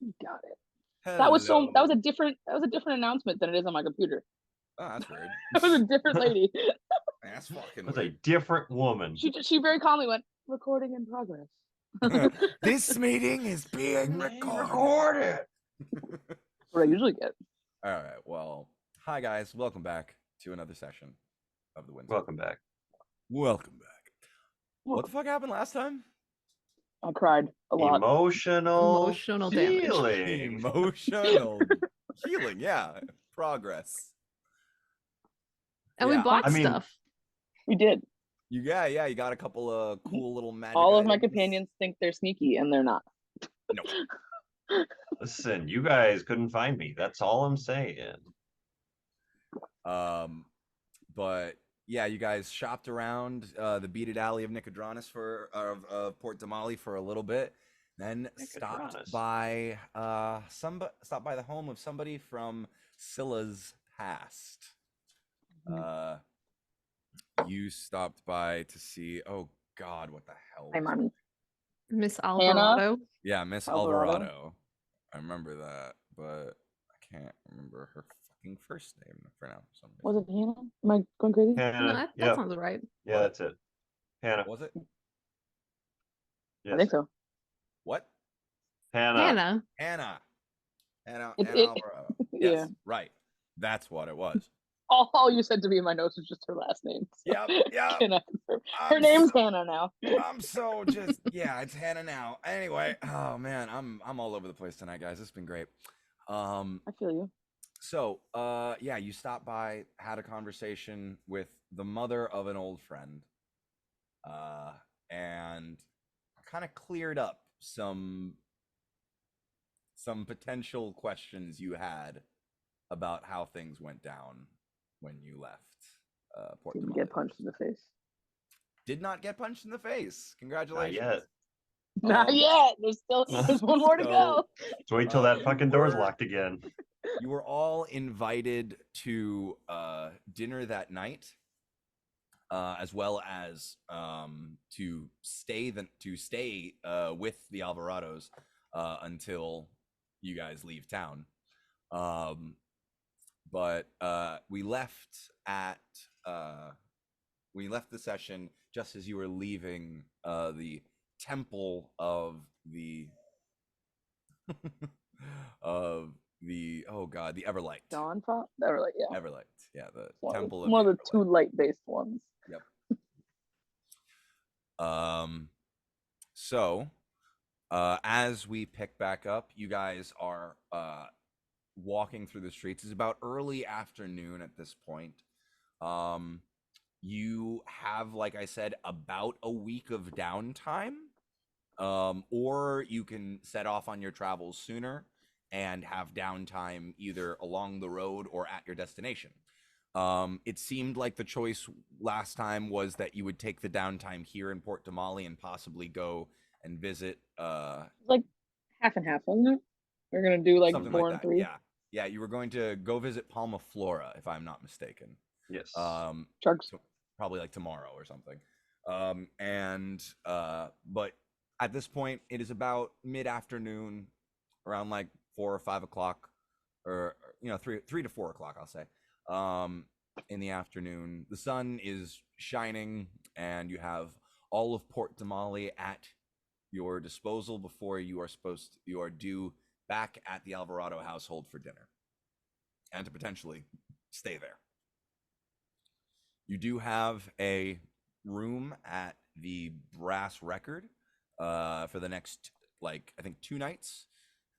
You got it. Hello. That was a different announcement than it is on my computer. Oh, that's weird. It was a different lady. That's fucking It was a weird. different woman. She very calmly went, recording in progress. This meeting is being recorded. What I usually get. All right. Well, hi guys. Welcome back to another session of the Wednesday. Welcome back. Welcome back. What the fuck happened last time? I cried a lot. Emotional damage. healing. Emotional healing. Yeah. Progress. And we bought stuff. We did. You got a couple of cool little magic All of my items. companions think they're sneaky, and they're not. No. Listen, you guys couldn't find me. That's all I'm saying. But yeah, you guys shopped around the beaded alley of Nicodranus of Port Damali for a little bit, then stopped by the home of somebody from Scylla's past. You stopped by to see, oh God, what the hell? Hey, mommy. Miss Alvarado. Yeah, Miss Alvarado. I remember that, but I can't remember her fucking first name for now. For some reason. Was it Hannah? Am I going crazy? Hannah. No, that sounds right. Yeah, that's it. Hannah. Was it? Yes. I think so. What? Hannah. Alvarado. Yes, Yeah. Right. That's what it was. All you said to me in my notes was just her last name. So Yep. Her name's Hannah now. I'm so just it's Hannah now. Anyway, oh man, I'm all over the place tonight, guys. It's been great. I feel you. So you stopped by, had a conversation with the mother of an old friend, and kind of cleared up some potential questions you had about how things went down when you left Port Didn't Damali. get punched in the face. Did not get punched in the face. Congratulations. Not yet. There's one more to go. Let's wait till that fucking door's locked again. You were all invited to dinner that night, as well as to stay with the Alvarados until you guys leave town. But we left the session just as you were leaving the temple of the the Everlight. Dawnfall? Everlight, yeah. Everlight, yeah, the temple of one of the Everlight. two light-based ones. Yep. So, as we pick back up, you guys are walking through the streets. It's about early afternoon at this point. You have, like I said, about a week of downtime, or you can set off on your travels sooner and have downtime either along the road or at your destination. It seemed like the choice last time was that you would take the downtime here in Port Damali and possibly go and visit. Like half and half, wasn't it? We're gonna do like 4 and 3. Yeah. You were going to go visit Palma Flora, if I'm not mistaken. Yes. Sharks. Probably like tomorrow or something. But at this point, it is about mid-afternoon, around like 4 or 5 o'clock, or 3 to 4 o'clock, I'll say. In the afternoon, the sun is shining, and you have all of Port Damali at your disposal before you are due back at the Alvarado household for dinner, and to potentially stay there. You do have a room at the Brass Record for the next, I think 2 nights.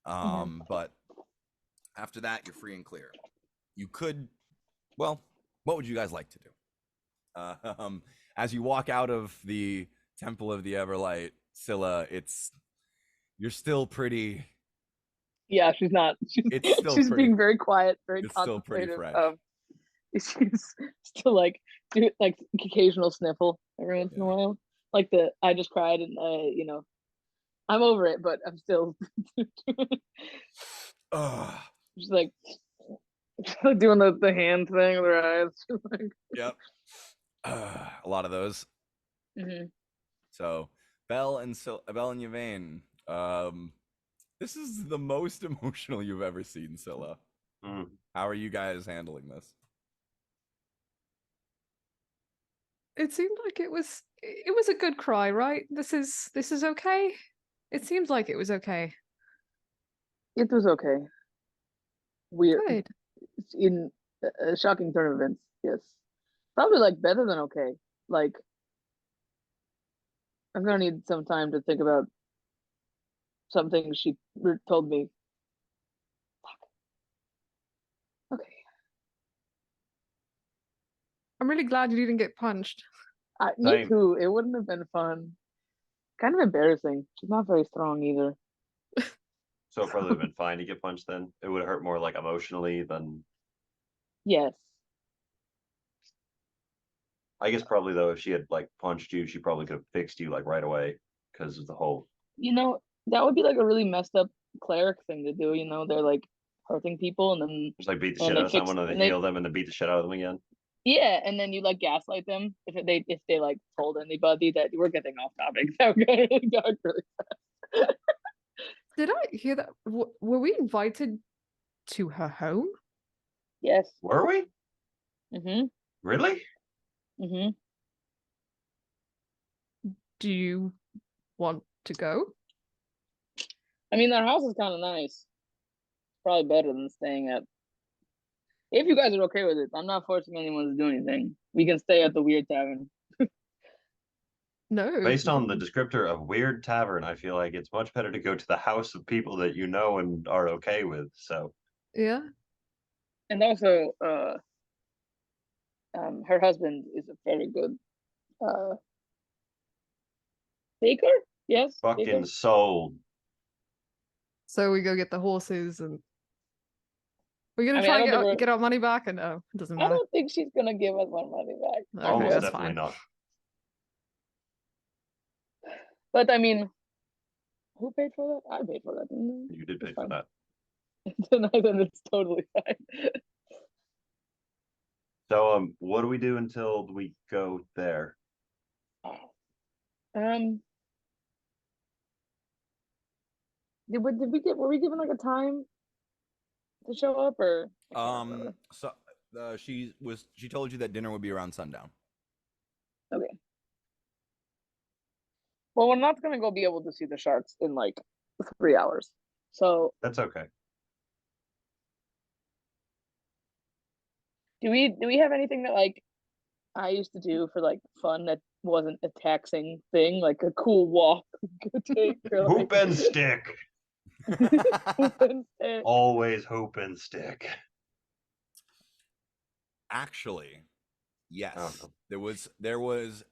But after that, you're free and clear. You could, what would you guys like to do? As you walk out of the Temple of the Everlight, Scylla, you're still pretty. Yeah, she's not. She's being very quiet, very contemplative. She's still do occasional sniffle every once in a while. I just cried and I'm over it, but I'm still she's doing the hand thing with her eyes. Yep. A lot of those. Mm-hmm. So Belle and Yvain, This is the most emotional you've ever seen, Scylla. How are you guys handling this? It seemed like it was a good cry, right? This is okay. It seems like it was okay. It was okay. Weird. Good. In a shocking turn of events, yes. Probably like better than okay. Like I'm gonna need some time to think about some things she told me. Okay. I'm really glad you didn't get punched. Me too. It wouldn't have been fun. Kind of embarrassing. She's not very strong either. So it probably would have been fine to get punched then. It would have hurt more like emotionally than. Yes. I guess probably though, if she had like punched you, she probably could have fixed you like right away because of the whole. That would be like a really messed up cleric thing to do. They're like hurting people and then just like beat the shit out of someone and then heal them and then beat the shit out of them again. Yeah, and then you like gaslight them if they like told anybody that we're getting off topic. That would get really dark really fast. Did I hear that? Were we invited to her home? Yes. Were we? Mm-hmm. Really? Mm-hmm. Do you want to go? I mean, their house is kind of nice. Probably better than staying at. If you guys are okay with it, I'm not forcing anyone to do anything. We can stay at the Weird Tavern. No. Based on the descriptor of Weird Tavern, I feel like it's much better to go to the house of people that you know and are okay with. So. Yeah. And also, her husband is a very good baker. Yes. Fucking baker. sold. So we go get the horses and we're gonna try and get our money back, and no, it doesn't matter. I don't think she's gonna give us my money back. Okay, almost that's definitely fine. not. But I mean, who paid for that? I paid for that, didn't I? You did pay for that. Then it's totally fine. So what do we do until we go there? Were we given like a time to show up or so she told you that dinner would be around sundown. Okay. Well, we're not gonna go be able to see the sharks in like 3 hours. So that's okay. Do we have anything that like I used to do for like fun that wasn't a taxing thing, like a cool walk could take? Or, like... Hoop and stick. Hoop and stick. Always hoop and stick. Actually, yes. There was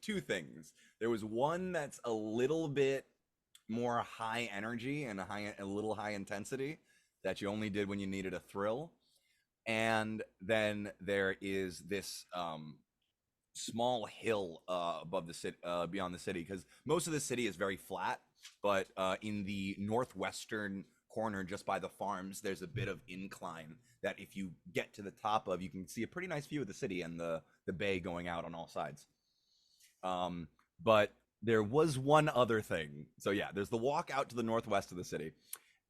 two things. There was one that's a little bit more high energy and a little high intensity that you only did when you needed a thrill. And then there is this small hill above the city, beyond the city, because most of the city is very flat. But in the northwestern corner, just by the farms, there's a bit of incline that if you get to the top of, you can see a pretty nice view of the city and the bay going out on all sides. But there was one other thing. So yeah, there's the walk out to the northwest of the city.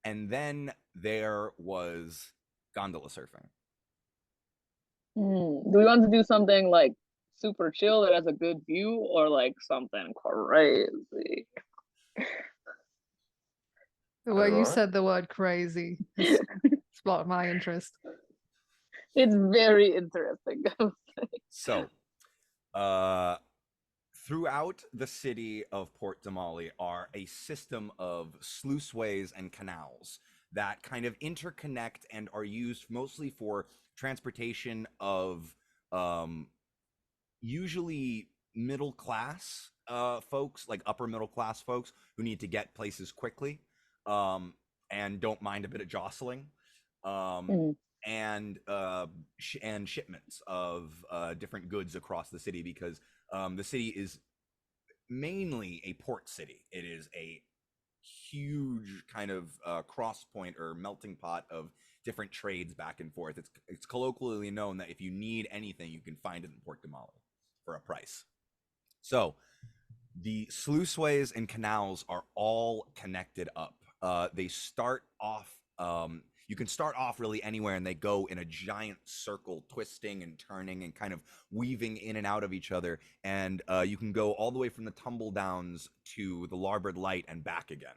And then there was gondola surfing. Do we want to do something like super chill that has a good view, or like something crazy? The way you said the word crazy sparked my interest. It's very interesting. So, throughout the city of Port Damali are a system of sluiceways and canals that kind of interconnect and are used mostly for transportation of usually middle class folks, like upper middle class folks who need to get places quickly and don't mind a bit of jostling, and shipments of different goods across the city, because the city is mainly a port city. It is a huge kind of cross point or melting pot of different trades back and forth. It's colloquially known that if you need anything, you can find it in Port Damali for a price. So the sluiceways and canals are all connected up They start off. You can start off really anywhere, and they go in a giant circle, twisting and turning and kind of weaving in and out of each other. And you can go all the way from the tumble downs to the larboard light and back again.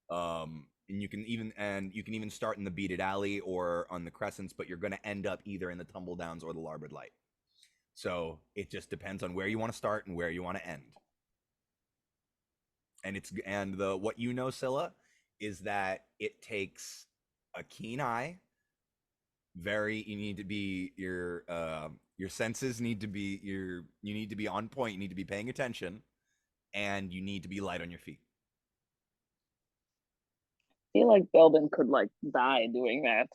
And you can even start in the beaded alley or on the crescents, but you're going to end up either in the tumble downs or the larboard light. So it just depends on where you want to start and where you want to end. And what you know, Scylla, is that it takes a keen eye. You need to be your senses need to be you need to be on point. You need to be paying attention, and you need to be light on your feet. I feel like Belden could like die doing that.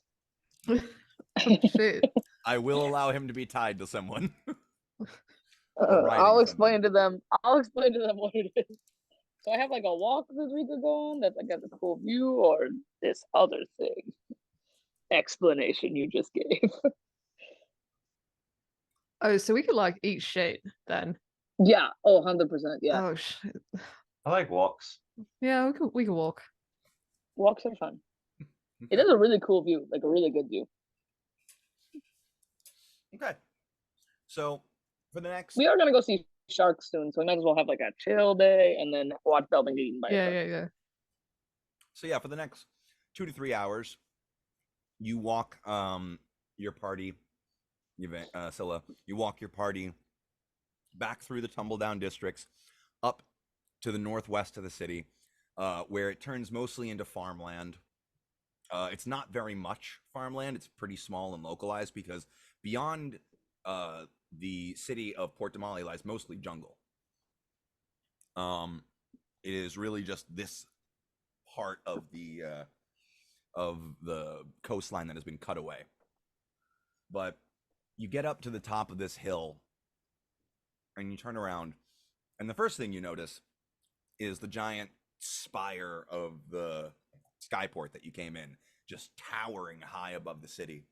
Shit. I will allow him to be tied to someone. I'll explain to them what it is. So I have like a walk this we could go on that's like a cool view, or this other thing explanation you just gave. Oh, so we could like eat shit then. Yeah. Oh, 100%. Yeah. Oh shit. I like walks. Yeah, we could walk. Walks are fun. It is a really cool view, like a really good view. Okay. So for the next, we are gonna go see sharks soon, so we might as well have like a chill day and then watch Belden get eaten by a shark. Yeah. So yeah, for the next 2 to 3 hours, you walk your party, Scylla. You walk your party back through the tumble down districts, up to the northwest of the city, where it turns mostly into farmland. It's not very much farmland. It's pretty small and localized because beyond the city of Port Damali lies mostly jungle. It is really just this part of the coastline that has been cut away. But you get up to the top of this hill and you turn around, and the first thing you notice is the giant spire of the skyport that you came in, just towering high above the city.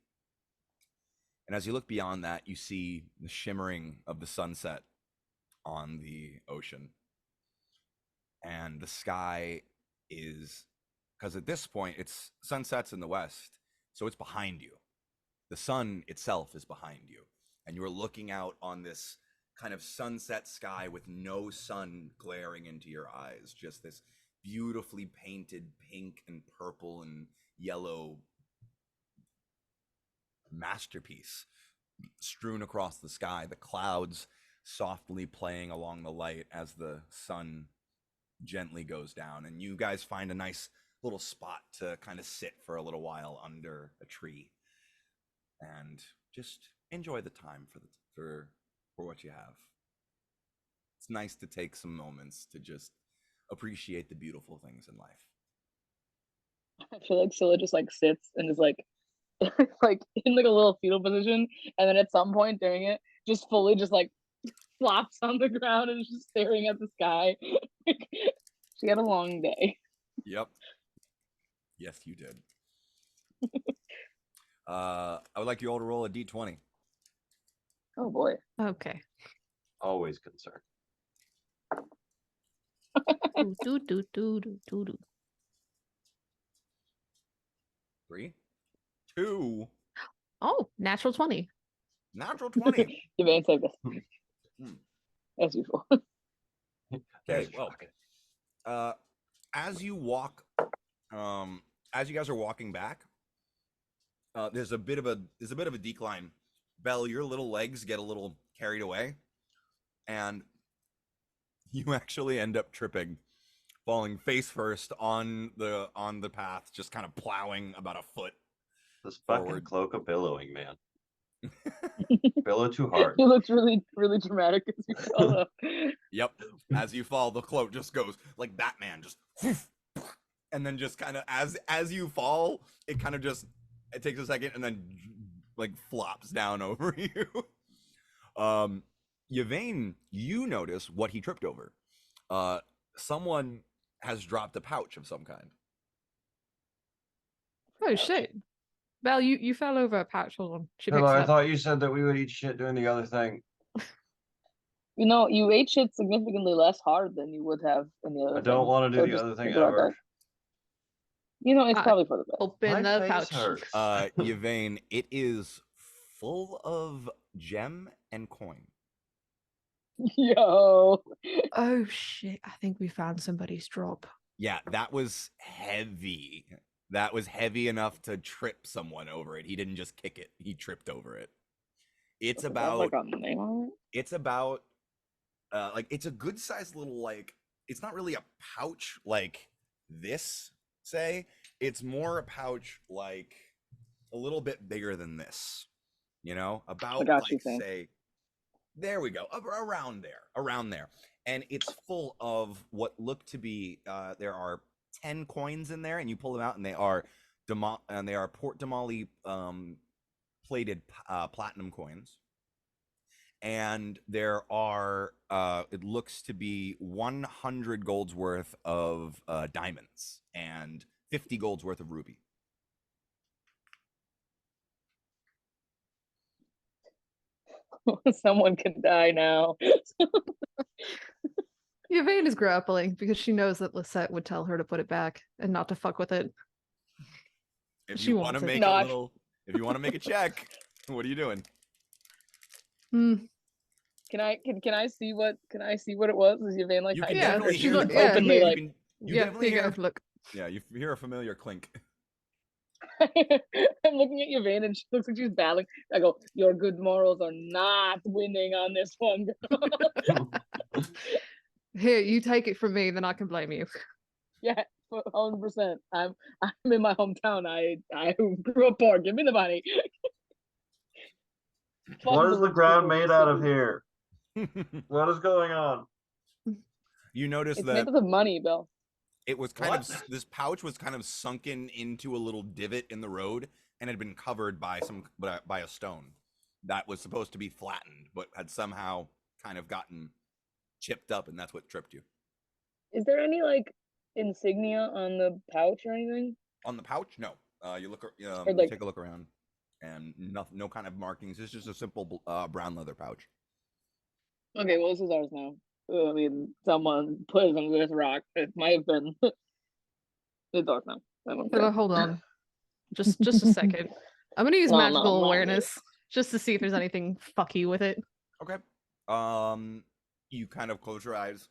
And as you look beyond that, you see the shimmering of the sunset on the ocean. And the sky is, because at this point, it's sunsets in the west, so it's behind you. The sun itself is behind you. And you're looking out on this kind of sunset sky with no sun glaring into your eyes. Just this beautifully painted pink and purple and yellow masterpiece strewn across the sky, the clouds softly playing along the light as the sun gently goes down, and you guys find a nice little spot to kind of sit for a little while under a tree and just enjoy the time for what you have. It's nice to take some moments to just appreciate the beautiful things in life. I feel like Scylla just like sits and is like like in like a little fetal position, and then at some point during it just fully just like flops on the ground and is just staring at the sky. She had a long day. Yep. Yes, you did. I would like you all to roll a d20. Oh boy. Okay. Always concerned. do. 3, 2. Oh, natural 20. Natural 20. Yvain saved us. As usual. Okay, well, as you walk, as you guys are walking back, there's a bit of a decline. Belle, your little legs get a little carried away, and you actually end up tripping, falling face first on the path, just kind of plowing about a foot. This forward. fucking cloak of billowing, man. Billow too hard. It looks really, really dramatic as you fall up. Yep. As you fall, the cloak just goes like Batman, just and then just kind of as you fall, it kind of just it takes a second and then like flops down over you. Yvain, you notice what he tripped over. Someone has dropped a pouch of some kind. Oh shit. Belle, you fell over a pouch. Hold on. Hello, I thought you said that we would eat shit doing the other thing. You know, you ate shit significantly less hard than you would have in the other I don't want to do the other thing ever. You know, it's probably for the best. Open the pouch. Yvain, it is full of gem and coin. Yo. Oh shit! I think we found somebody's drop. Yeah, that was heavy. That was heavy enough to trip someone over it. He didn't just kick it; he tripped over it. It's about like a name on it? It's about like it's a good sized little like. It's not really a pouch like this. Say it's more a pouch like a little bit bigger than this. You know, about like say. There we go, around there, and it's full of what look to be. There are 10 coins in there, and you pull them out, and they are Port Damali plated platinum coins. And there are it looks to be 100 gold's worth of diamonds and 50 gold's worth of ruby. Someone can die now. Yvain is grappling because she knows that Lisette would tell her to put it back and not to fuck with it. If you want to make a little, if you want to make a check, what are you doing? Can I see what it was? Is Yvain like? You can definitely hear openly like. You definitely hear. Look. Yeah, you hear a familiar clink. I'm looking at Yvain and she looks like she's battling. I go, your good morals are not winning on this one, girl. Here, you take it from me, then I can blame you. Yeah, 100%. I'm in my hometown. I grew up poor. Give me the money. What is the ground made out of here? What is going on? You notice it's that made of money, Bill. It was kind of this pouch was kind of sunken into a little divot in the road and had been covered by a stone that was supposed to be flattened, but had somehow kind of gotten chipped up, and that's what tripped you. Is there any like insignia on the pouch or anything? On the pouch, no. You look, take a look around, and no kind of markings. It's just a simple brown leather pouch. Okay, well this is ours now. I mean, someone put it on this rock. It might have been. It's ours now. Hold on, just a second. I'm gonna use magical awareness just to see if there's anything fucky with it. Okay. You kind of close your eyes,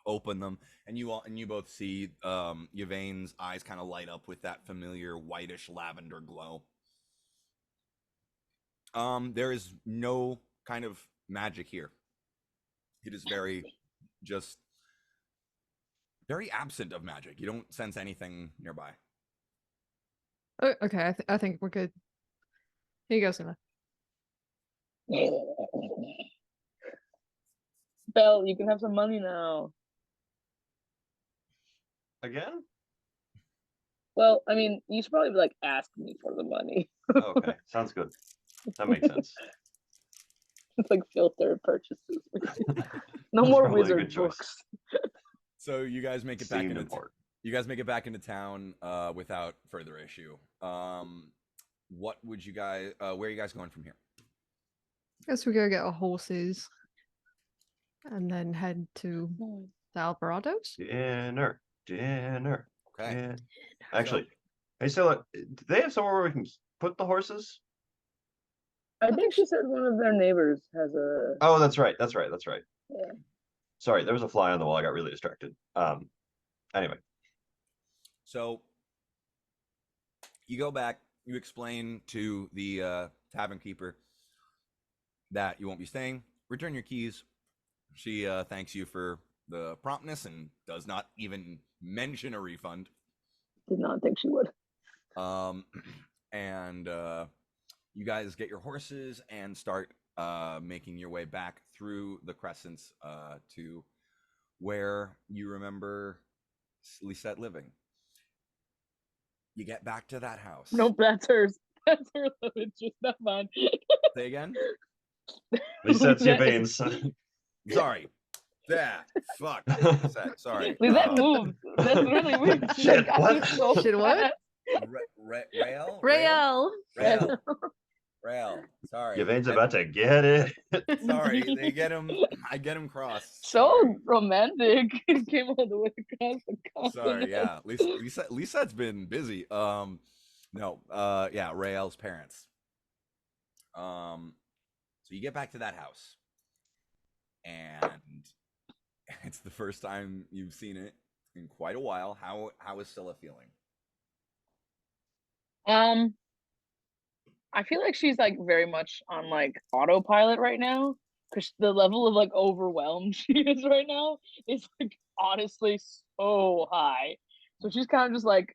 open them, and you both see Yvain's eyes kind of light up with that familiar whitish lavender glow. There is no kind of magic here. It is very absent of magic. You don't sense anything nearby. Oh, okay, I think we're good. Here you go, Sima. Belle, you can have some money now. Again? Well, I mean, you should probably like ask me for the money. Okay, sounds good. That makes sense. It's like filter purchases. No more wizard books. So you guys make it back into town without further issue. What would you guys? Where are you guys going from here? I guess we go get our horses, and then head to the Alvarados. Dinner. Okay. Yeah. Actually, hey, so do they have somewhere where we can put the horses? I think she said one of their neighbors has a. Oh, that's right. Yeah. Sorry, there was a fly on the wall. I got really distracted. Anyway. So you go back, you explain to the tavern keeper that you won't be staying. Return your keys. She thanks you for the promptness and does not even mention a refund. Did not think she would. And you guys get your horses and start making your way back through the crescents to where you remember Lisette living. You get back to that house. Nope, that's hers. That's her. It's just not mine. Say again? Lisette's Yvain's. Sorry. Yeah. Fuck. Sorry. Lisette moved. That's really weird. Shit, what? Shit, what? Rael? Rael. Sorry. Yvain's about to get it. Sorry, they get him. I get him crossed. So Sorry. romantic. It came all the way across the continent. Sorry, yeah. Lisa's been busy. No, yeah, Rael's parents. So you get back to that house, and it's the first time you've seen it in quite a while. How is Scylla feeling? I feel like she's like very much on like autopilot right now because the level of like overwhelmed she is right now is like honestly so high. So she's kind of just like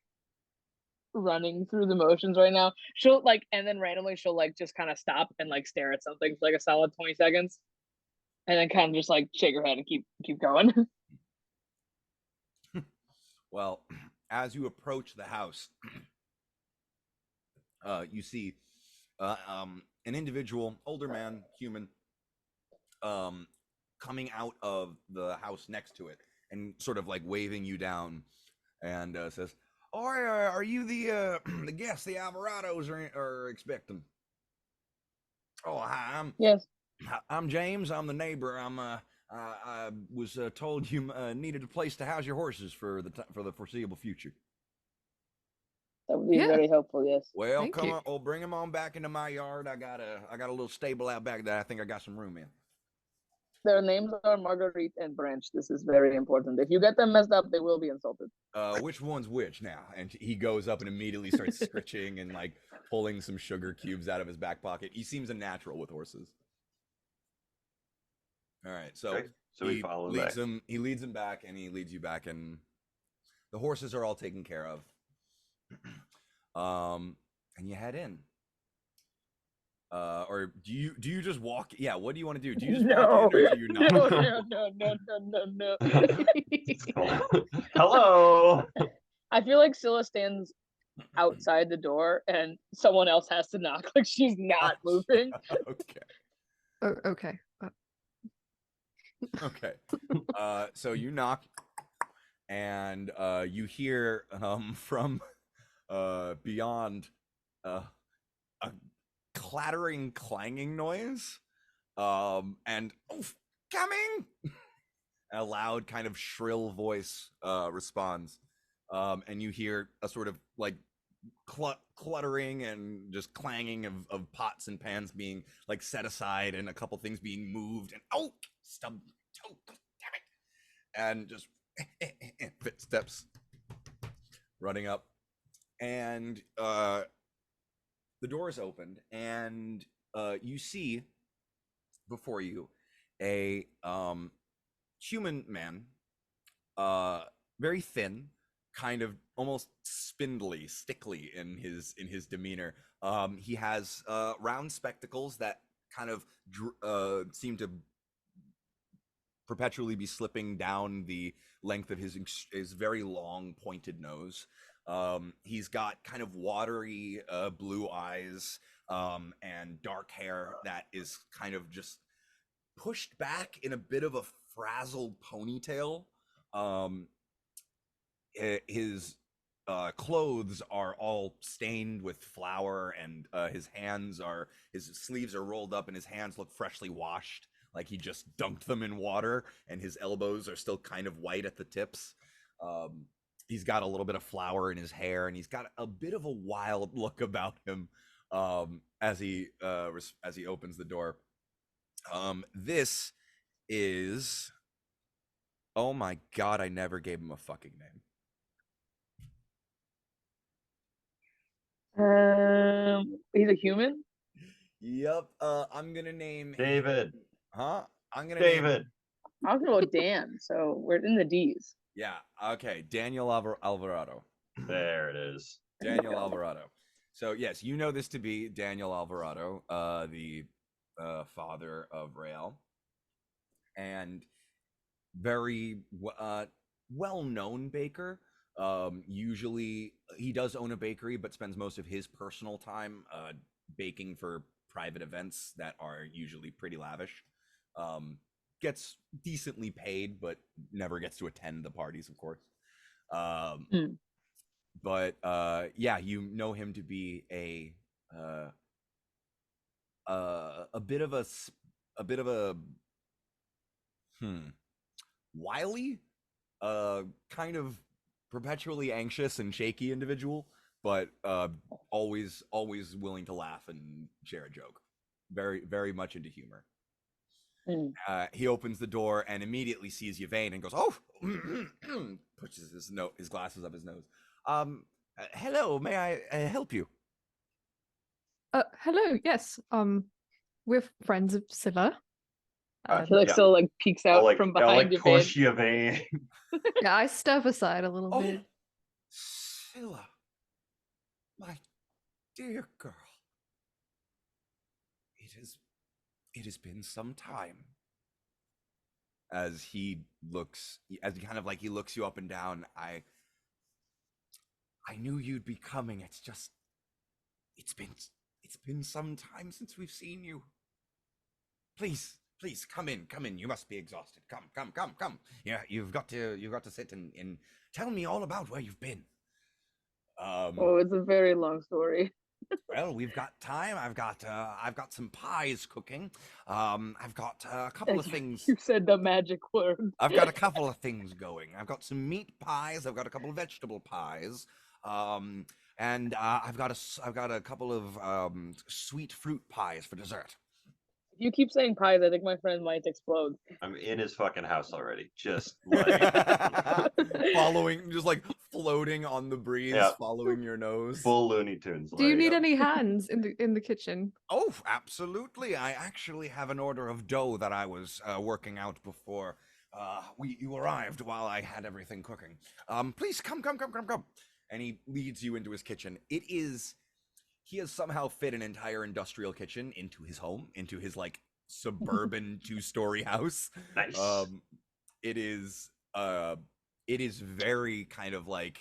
running through the motions right now. She'll like, and then randomly she'll like just kind of stop and like stare at something for like a solid 20 seconds, and then kind of just like shake her head and keep going. Well, as you approach the house, you see an individual, older man, human, coming out of the house next to it and sort of like waving you down, and says, "Oh, are you the the guest the Alvarados are expecting?" "Oh, hi, Yes. I'm James. I'm the neighbor. I was told you needed a place to house your horses for the foreseeable future." That would be very helpful. Yes. Well, come on. Oh, bring them on back into my yard. I got a little stable out back that I think I got some room in. Their names are Marguerite and Branch. This is very important. If you get them messed up, they will be insulted. Which one's which now? And he goes up and immediately starts scritching and like pulling some sugar cubes out of his back pocket. He seems a natural with horses. All right, so we follow him. He leads him back, and he leads you back, and the horses are all taken care of. And you head in. Or do you just walk? Yeah, what do you want to do? Do you just walk in, or do you not? No. Hello. I feel like Scylla stands outside the door, and someone else has to knock. Like she's not moving. Okay. Okay. Okay. So you knock, and you hear from beyond a clattering, clanging noise, and "Oof, coming!" A loud, kind of shrill voice responds, and you hear a sort of like cluttering and just clanging of pots and pans being like set aside, and a couple things being moved, and stub toe, damn it, and just footsteps running up, and the door is opened, and you see before you a human man, very thin, kind of almost spindly, stickly in his demeanor. He has round spectacles that kind of seem to perpetually be slipping down the length of his very long pointed nose. He's got kind of watery blue eyes, and dark hair that is kind of just pushed back in a bit of a frazzled ponytail. His clothes are all stained with flour, and his sleeves are rolled up, and his hands look freshly washed, like he just dunked them in water, and his elbows are still kind of white at the tips. He's got a little bit of flour in his hair, and he's got a bit of a wild look about him as he opens the door. This is... Oh my god, I never gave him a fucking name. He's a human? Yep. I'm gonna name David. Huh? I'm gonna David. I was gonna go Dan, so we're in the D's. Yeah, okay. Daniel Alvarado. There it is. Daniel Alvarado. So yes, you know this to be Daniel Alvarado, the father of Rael, and very well-known baker. Usually he does own a bakery, but spends most of his personal time baking for private events that are usually pretty lavish. Gets decently paid, but never gets to attend the parties, of course. But yeah, you know him to be a a bit of a wily, kind of perpetually anxious and shaky individual, but always willing to laugh and share a joke. Very much into humor. He opens the door and immediately sees Yvain and goes, "Oh!" pushes his glasses up his nose. Hello, may I help you? Hello. Yes. We're friends of Siva. I feel like still like peeks out from behind like push Yvain. Yeah, I step aside a little bit. Scylla, my dear girl, it has been some time. As he looks you up and down, I knew you'd be coming. It's been some time since we've seen you. Please come in. You must be exhausted. Come. Yeah, you've got to sit and tell me all about where you've been. It's a very long story. Well, we've got time. I've got some pies cooking. I've got a couple of things. You said the magic word. I've got a couple of things going. I've got some meat pies. I've got a couple of vegetable pies. And I've got a couple of sweet fruit pies for dessert. If you keep saying pies, I think my friend might explode. I'm in his fucking house already. Just like just like floating on the breeze, following your nose. Full Looney Tunes. Do you need any hands in the kitchen? Oh, absolutely. I actually have an order of dough that I was working out before you arrived while I had everything cooking. Please come. And he leads you into his kitchen. He has somehow fit an entire industrial kitchen into his home, into his like suburban 2-story house. Nice. It is very kind of like,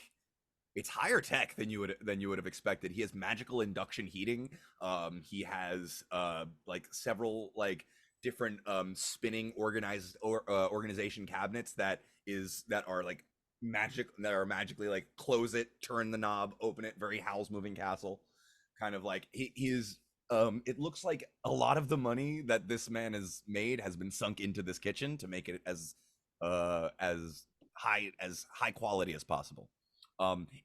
it's higher tech than you would have expected. He has magical induction heating. He has like several like different spinning organization cabinets that are magically like close it, turn the knob, open it. Very Howl's Moving Castle. Kind of like it looks like a lot of the money that this man has made has been sunk into this kitchen to make it as high quality as possible.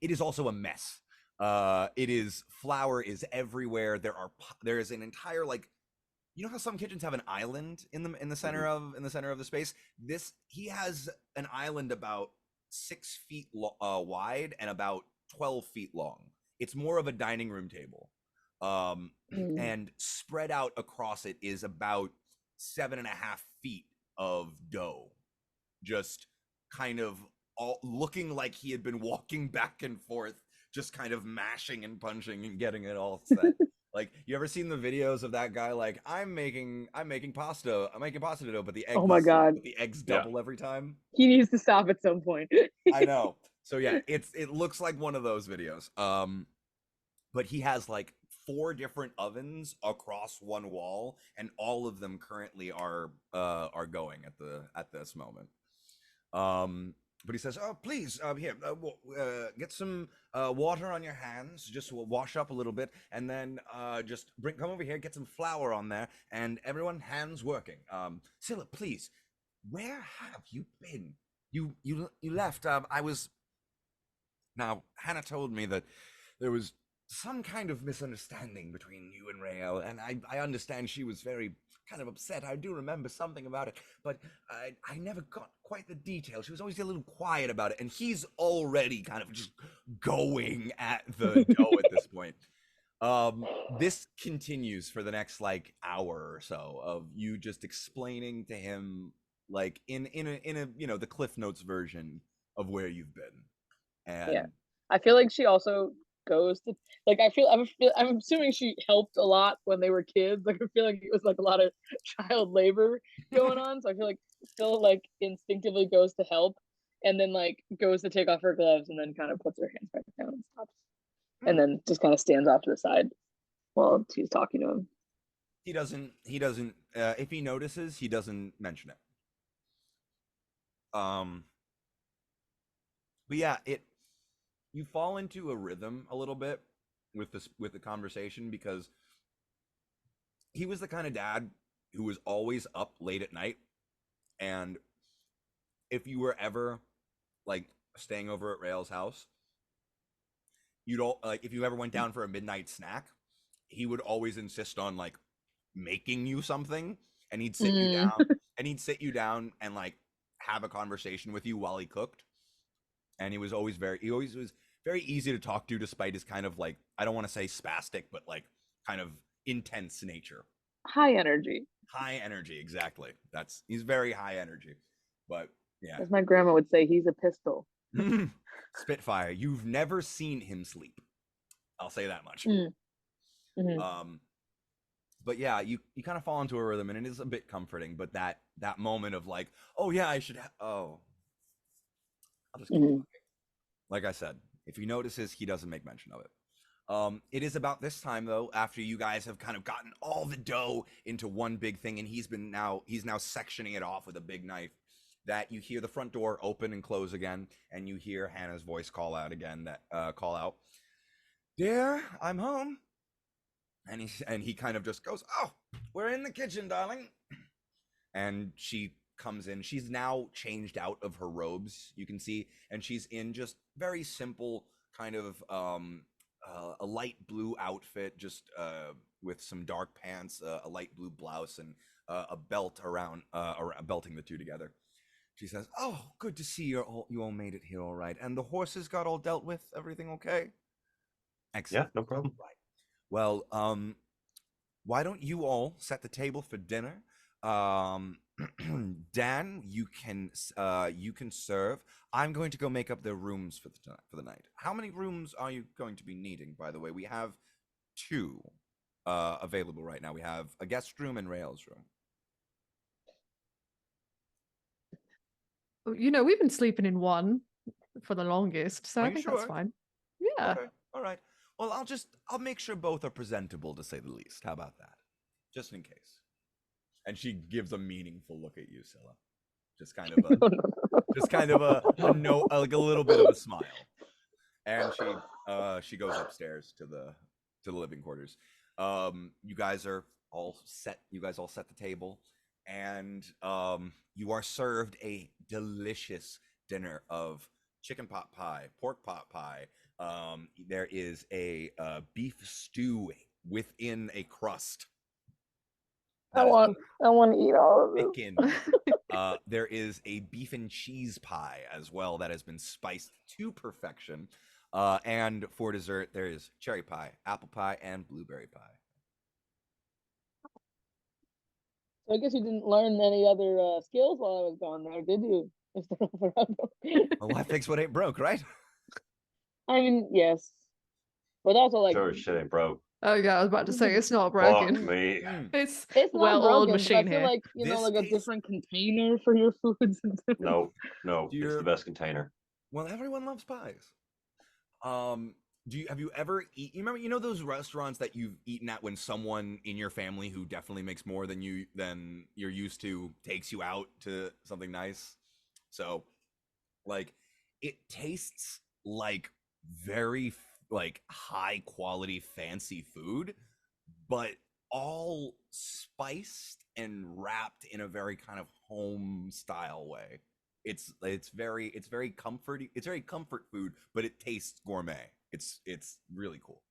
It is also a mess. Flour is everywhere. There is an entire, like, you know how some kitchens have an island in the center of the space? He has an island about 6 feet wide and about 12 feet long. It's more of a dining room table. And spread out across it is about 7.5 feet of dough. Just kind of all looking like he had been walking back and forth, just kind of mashing and punching and getting it all set. Like, you ever seen the videos of that guy? Like, I'm making pasta dough, but the eggs, oh my God, the eggs double every time. He needs to stop at some point. I know. So yeah, it looks like one of those videos. But he has like 4 different ovens across one wall, and all of them currently are going at this moment. But he says, "Oh, please, here, get some water on your hands. Just wash up a little bit, and then just come over here, get some flour on there, and everyone, hands working. Scylla, please, where have you been? You left. Now, Hannah told me that there was some kind of misunderstanding between you and Rael, and I understand she was very kind of upset. I do remember something about it, but I never got quite the details. She was always a little quiet about it, and he's already kind of just going at the dough at this point. This continues for the next like hour or so of you just explaining to him, like in a the Cliff Notes version of where you've been. And I feel like she also goes to, like, I'm assuming she helped a lot when they were kids. Like, I feel like it was like a lot of child labor going on. So I feel like still like instinctively goes to help, and then like goes to take off her gloves, and then kind of puts her hands back down and stops, and then just kind of stands off to the side while she's talking to him. He doesn't. If he notices, he doesn't mention it. But yeah, you fall into a rhythm a little bit with the conversation, because he was the kind of dad who was always up late at night, and if you were ever like staying over at Rail's house, you'd all like if you ever went down for a midnight snack, he would always insist on like making you something, and he'd sit you down and like have a conversation with you while he cooked. And he always was very easy to talk to, despite his kind of like, I don't want to say spastic, but like kind of intense nature. High energy, exactly. He's very high energy. But yeah, as my grandma would say, he's a pistol. Spitfire. You've never seen him sleep, I'll say that much. But yeah, you kind of fall into a rhythm, and it is a bit comforting. But that moment of like, oh yeah, I should I'll just keep talking. Like I said, if he notices, he doesn't make mention of it. It is about this time though, after you guys have kind of gotten all the dough into one big thing, and he's now sectioning it off with a big knife, that you hear the front door open and close again, and you hear Hannah's voice call out again. Call out, "Dear, I'm home." And he kind of just goes, "Oh, we're in the kitchen, darling." And she comes in. She's now changed out of her robes, you can see, and she's in just very simple kind of a light blue outfit, just with some dark pants, a light blue blouse, and a belt around belting the two together. She says, "Oh, good to see you all made it here all right. And the horses got all dealt with? Everything okay?" Excellent. Yeah, no problem. Right. Well, why don't you all set the table for dinner? Dan, you can serve. I'm going to go make up the rooms for the night. How many rooms are you going to be needing, by the way? We have 2 available right now. We have a guest room and Rail's room. You know, we've been sleeping in one for the longest, so I think sure? That's fine. Yeah. Okay. All right. Well, I'll make sure both are presentable, to say the least. How about that? Just in case. And she gives a meaningful look at you, Scylla. Just kind of a no, like a little bit of a smile. And she goes upstairs to the living quarters. You guys are all set. You guys all set the table, and you are served a delicious dinner of chicken pot pie, pork pot pie. There is a beef stew within a crust. I want to eat all of this. There is a beef and cheese pie as well that has been spiced to perfection. And for dessert, there is cherry pie, apple pie, and blueberry pie. So I guess you didn't learn any other skills while I was gone there, did you, Mr. Alvarado? Well, why fix what ain't broke, right? I mean, yes. But also, like... Sure, shit ain't broke. Oh yeah, I was about to say it's not broken. Fuck me. It's not well-oiled broken, machine I feel here. like, you know, like a different container for your foods. No, it's the best container. Well, everyone loves pies. Have you ever eaten? You know those restaurants that you've eaten at when someone in your family who definitely makes more than you're used to takes you out to something nice? So, like, it tastes like very like high quality fancy food, but all spiced and wrapped in a very kind of home style way. It's very comforting. It's very comfort food, but it tastes gourmet. It's really cool.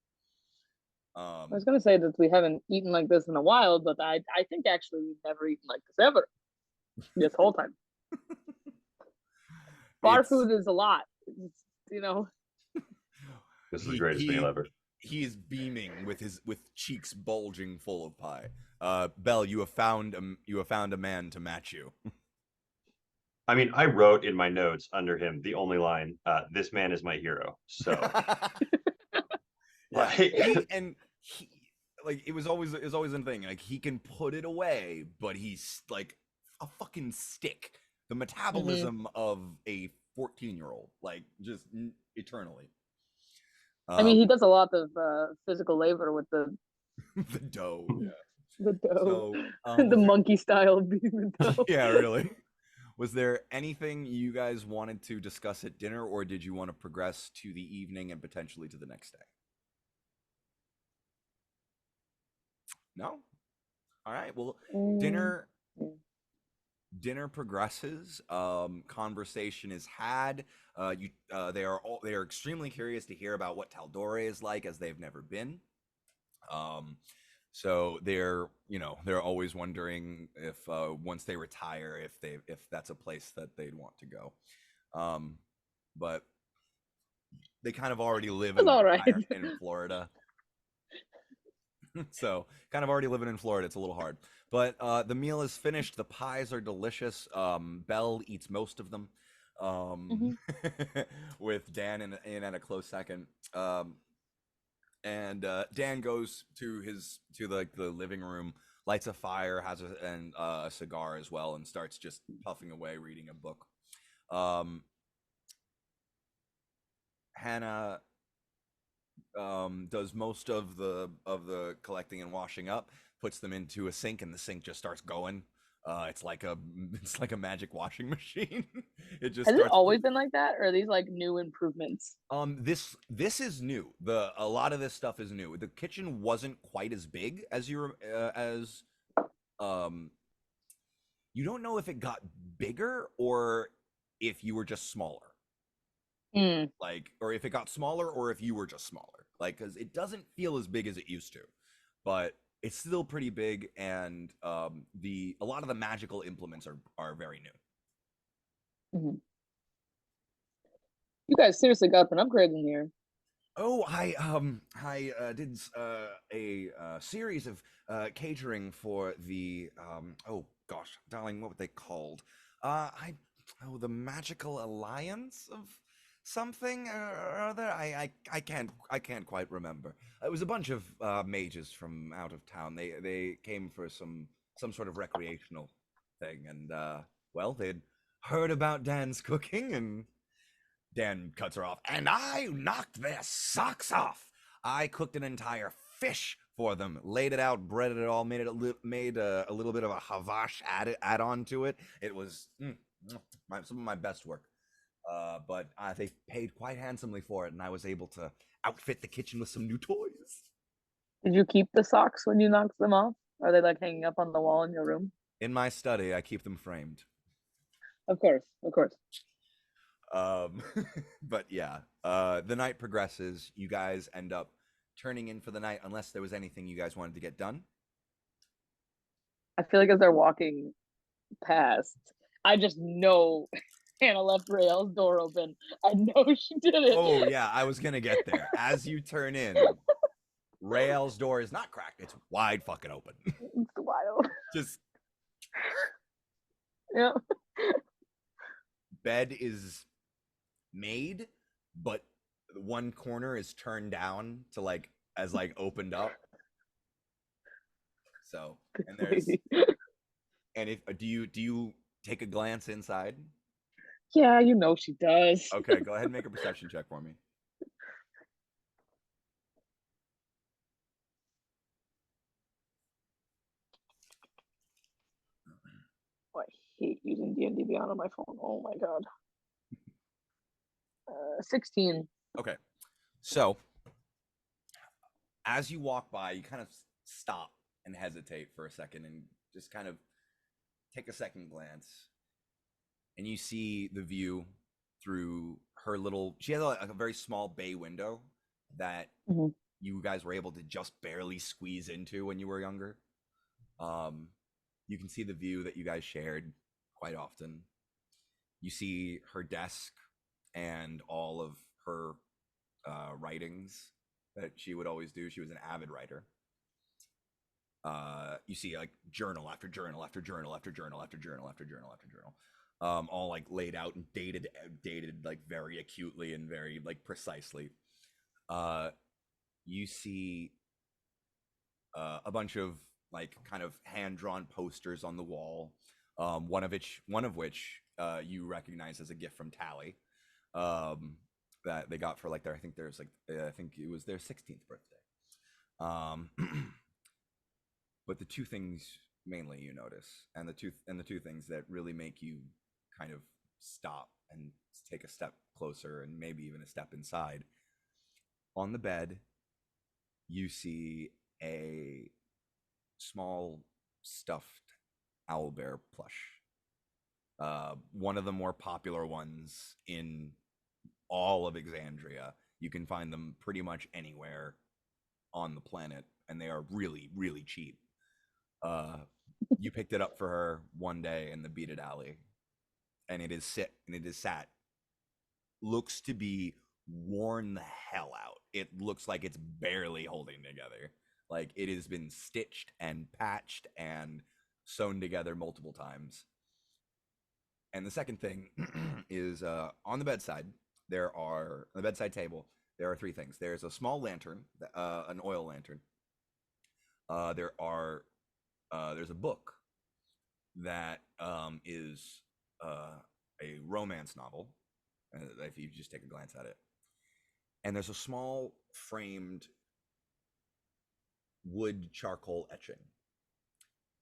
I was gonna say that we haven't eaten like this in a while, but I think actually we've never eaten like this ever. This whole time. Bar food is a lot. It's, you know. This is the greatest meal ever. He is beaming with cheeks bulging full of pie. Belle, you have found a man to match you. I mean, I wrote in my notes under him the only line, "This man is my hero." So, like, it was always a thing. Like, he can put it away, but he's like a fucking stick. The metabolism of a 14-year-old, like, just eternally. I mean, he does a lot of physical labor with the the dough. Yeah. The dough. So, the monkey style being the dough. Yeah, really. Was there anything you guys wanted to discuss at dinner, or did you want to progress to the evening and potentially to the next day? No? All right. Well, Mm. dinner progresses. Conversation is had. They are extremely curious to hear about what Taldore is like, as they've never been. So they're always wondering if once they retire, if that's a place that they'd want to go. But they kind of already live It's all right. in Florida. So kind of already living in Florida, it's a little hard. But the meal is finished. The pies are delicious. Belle eats most of them, with Dan in at a close second. And Dan goes to the living room, lights a fire, has a cigar as well, and starts just puffing away, reading a book. Hannah does most of the collecting and washing up, puts them into a sink, and the sink just starts going. It's like a magic washing machine. It just Has it always been like that, or are these like new improvements? This is new. A lot of this stuff is new. The kitchen wasn't quite as big as you don't know if it got bigger or if you were just smaller. Like, or if it got smaller or if you were just smaller. Like, because it doesn't feel as big as it used to, but it's still pretty big, and a lot of the magical implements are very new. You guys seriously got an upgrade in here. Oh, I did a series of catering for the oh gosh, darling, what were they called? The Magical Alliance of something or other. I can't quite remember. It was a bunch of mages from out of town. They came for some sort of recreational thing, and well, they'd heard about Dan's cooking, and Dan cuts her off. And I knocked their socks off. I cooked an entire fish for them, laid it out, breaded it all, made a little bit of a havash add on to it. It was some of my best work. But they paid quite handsomely for it, and I was able to outfit the kitchen with some new toys. Did you keep the socks when you knocked them off? Are they like hanging up on the wall in your room? In my study, I keep them framed. Of course. But yeah, the night progresses. You guys end up turning in for the night, unless there was anything you guys wanted to get done. I feel like as they're walking past, I just know Hannah left Rael's door open. I know she did it. Oh yeah, I was gonna get there. As you turn in, Rael's door is not cracked; it's wide fucking open. It's wild. Just yeah. Bed is made, but one corner is turned down to opened up. So, and there's and if do you take a glance inside? Yeah, you know she does. Okay, go ahead and make a perception check for me. Oh, I hate using D&D Beyond on my phone. Oh my god. 16. Okay, so as you walk by, you kind of stop and hesitate for a second, and just kind of take a second glance, and you see the view through her little. She has a very small bay window that you guys were able to just barely squeeze into when you were younger. You can see the view that you guys shared quite often. You see her desk and all of her writings that she would always do. She was an avid writer. You see like journal after journal after journal after journal after journal after journal after journal, all like laid out and dated like very acutely and very like precisely. You see a bunch of like kind of hand-drawn posters on the wall, one of which you recognize as a gift from Tally, that they got for like I think it was their 16th birthday. But the two things mainly you notice, and the two things that really make you kind of stop and take a step closer and maybe even a step inside. On the bed, you see a small stuffed owlbear plush. One of the more popular ones in all of Exandria. You can find them pretty much anywhere on the planet, and they are really, really cheap. You picked it up for her one day in the beaded alley, and it is sat. Looks to be worn the hell out. It looks like it's barely holding together. Like it has been stitched and patched and sewn together multiple times. And the second thing is on the bedside, on the bedside table, there are three things. There's a small lantern, an oil lantern. There's a book that is a romance novel, if you just take a glance at it. And there's a small framed wood charcoal etching.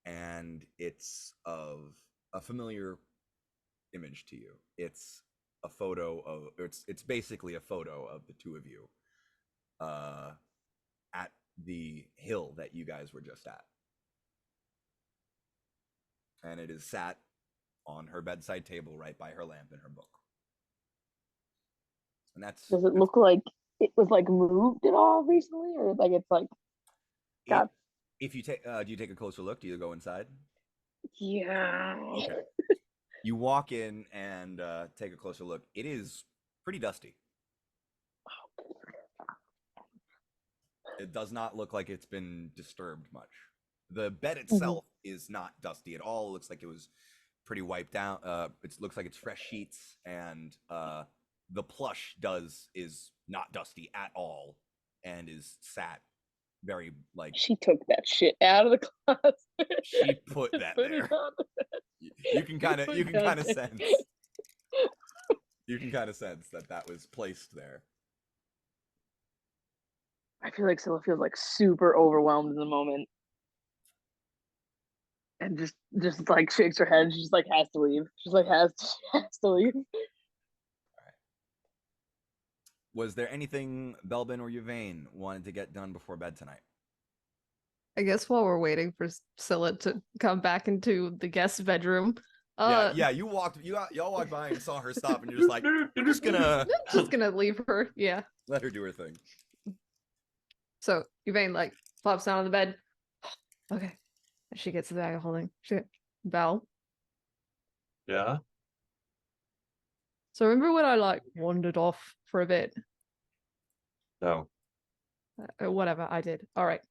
And it's of a familiar image to you. It's a photo of, it's basically a photo of the two of you at the hill that you guys were just at. And it is sat on her bedside table right by her lamp and her book. And does it look like it was like moved at all recently, or like it's like got... If you take do you take a closer look? Do you go inside? Yeah. Okay. You walk in and take a closer look. It is pretty dusty. It does not look like it's been disturbed much. The bed itself is not dusty at all. It looks like it was pretty wiped out. It looks like it's fresh sheets, and the plush is not dusty at all, and is sat very like... She took that shit out of the closet. She put that there. You can kind of sense. You can kind of sense that was placed there. I feel like Scylla feels like super overwhelmed in the moment, and just like shakes her head. She just like has to leave. She's like has to leave. All right. Was there anything Belbin or Yvain wanted to get done before bed tonight? I guess while we're waiting for Scylla to come back into the guest bedroom. Yeah, y'all walked by and saw her stop, and you're just like, you're just gonna leave her. Yeah. Let her do her thing. So Yvain like flops down on the bed. Okay. And she gets the bag of holding. Belle. Yeah. So remember when I like wandered off for a bit? No. Whatever, I did. All right.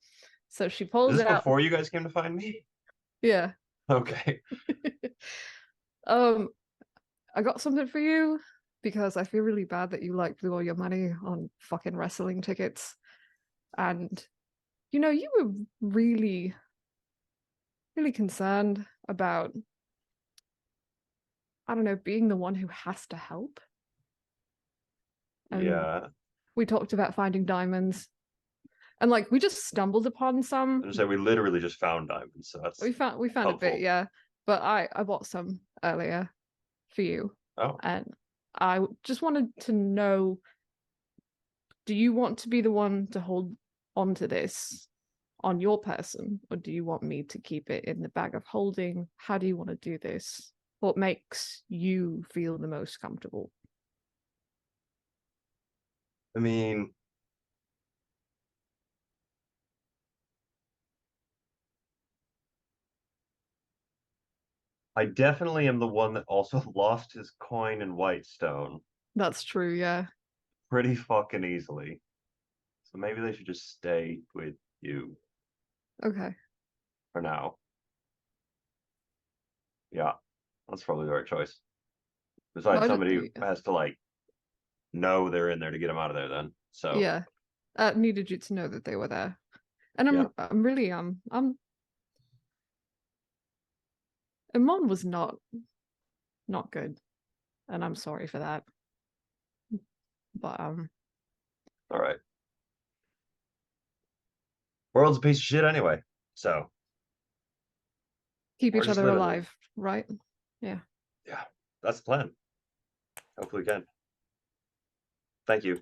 So she pulls it out. Before you guys came to find me? Yeah. Okay. I got something for you because I feel really bad that you like blew all your money on fucking wrestling tickets. And you know, you were really, really concerned about, I don't know, being the one who has to help. And yeah. We talked about finding diamonds. And like we just stumbled upon some. So we literally just found diamonds, so that's we found helpful. A bit, yeah. But I bought some earlier for you. Oh. And I just wanted to know, do you want to be the one to hold onto this on your person, or do you want me to keep it in the bag of holding? How do you want to do this? What makes you feel the most comfortable? I mean, I definitely am the one that also lost his coin in Whitestone. That's true, yeah. Pretty fucking easily. So maybe they should just stay with you. Okay. For now. Yeah, that's probably the right choice. Besides, somebody has to like know they're in there to get them out of there then. So yeah. Needed you to know that they were there. And I'm really Amon was not good. And I'm sorry for that. But all right. World's a piece of shit anyway. So keep each other alive, right? Yeah. Yeah, that's the plan. Hopefully we can. Thank you.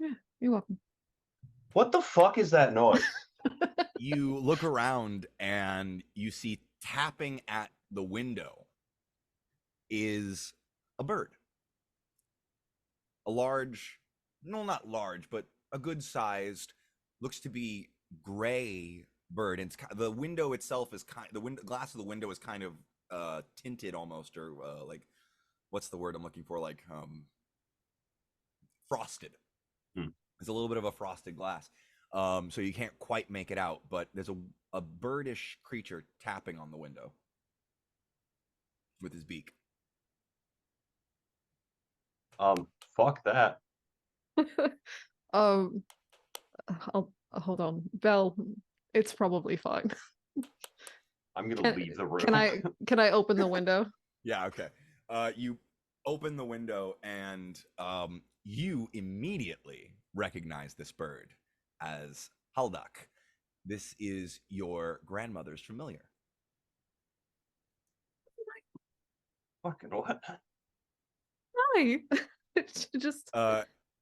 Yeah, you're welcome. What the fuck is that noise? You look around and you see tapping at the window is a bird. A large, no, not large, but a good sized, looks to be gray bird. And the window itself is the window glass of the window is kind of tinted almost, or like, what's the word I'm looking for? Like frosted. It's a little bit of a frosted glass. So you can't quite make it out, but there's a birdish creature tapping on the window with his beak. Fuck that. I'll hold on, Belle. It's probably fine. I'm gonna leave the room. Can I open the window? Yeah. Okay. You open the window and you immediately recognize this bird as Haldak. This is your grandmother's familiar. Fucking what? Hi. Just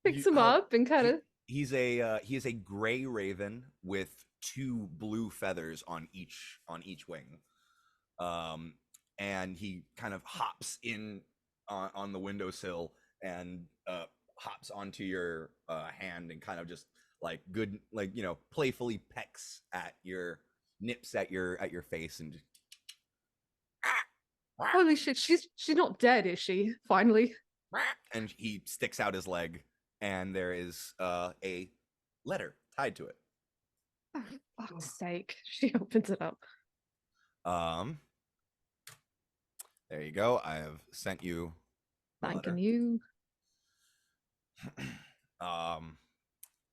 picks him up and kind of. He is a gray raven with 2 blue feathers on each wing. And he kind of hops in on the windowsill and hops onto your hand and kind of just like playfully pecks at nips at your face and just, holy shit, she's not dead, is she? Finally. And he sticks out his leg and there is a letter tied to it. Oh, for fuck's sake. She opens it up. There you go. I have sent you. Thanking you.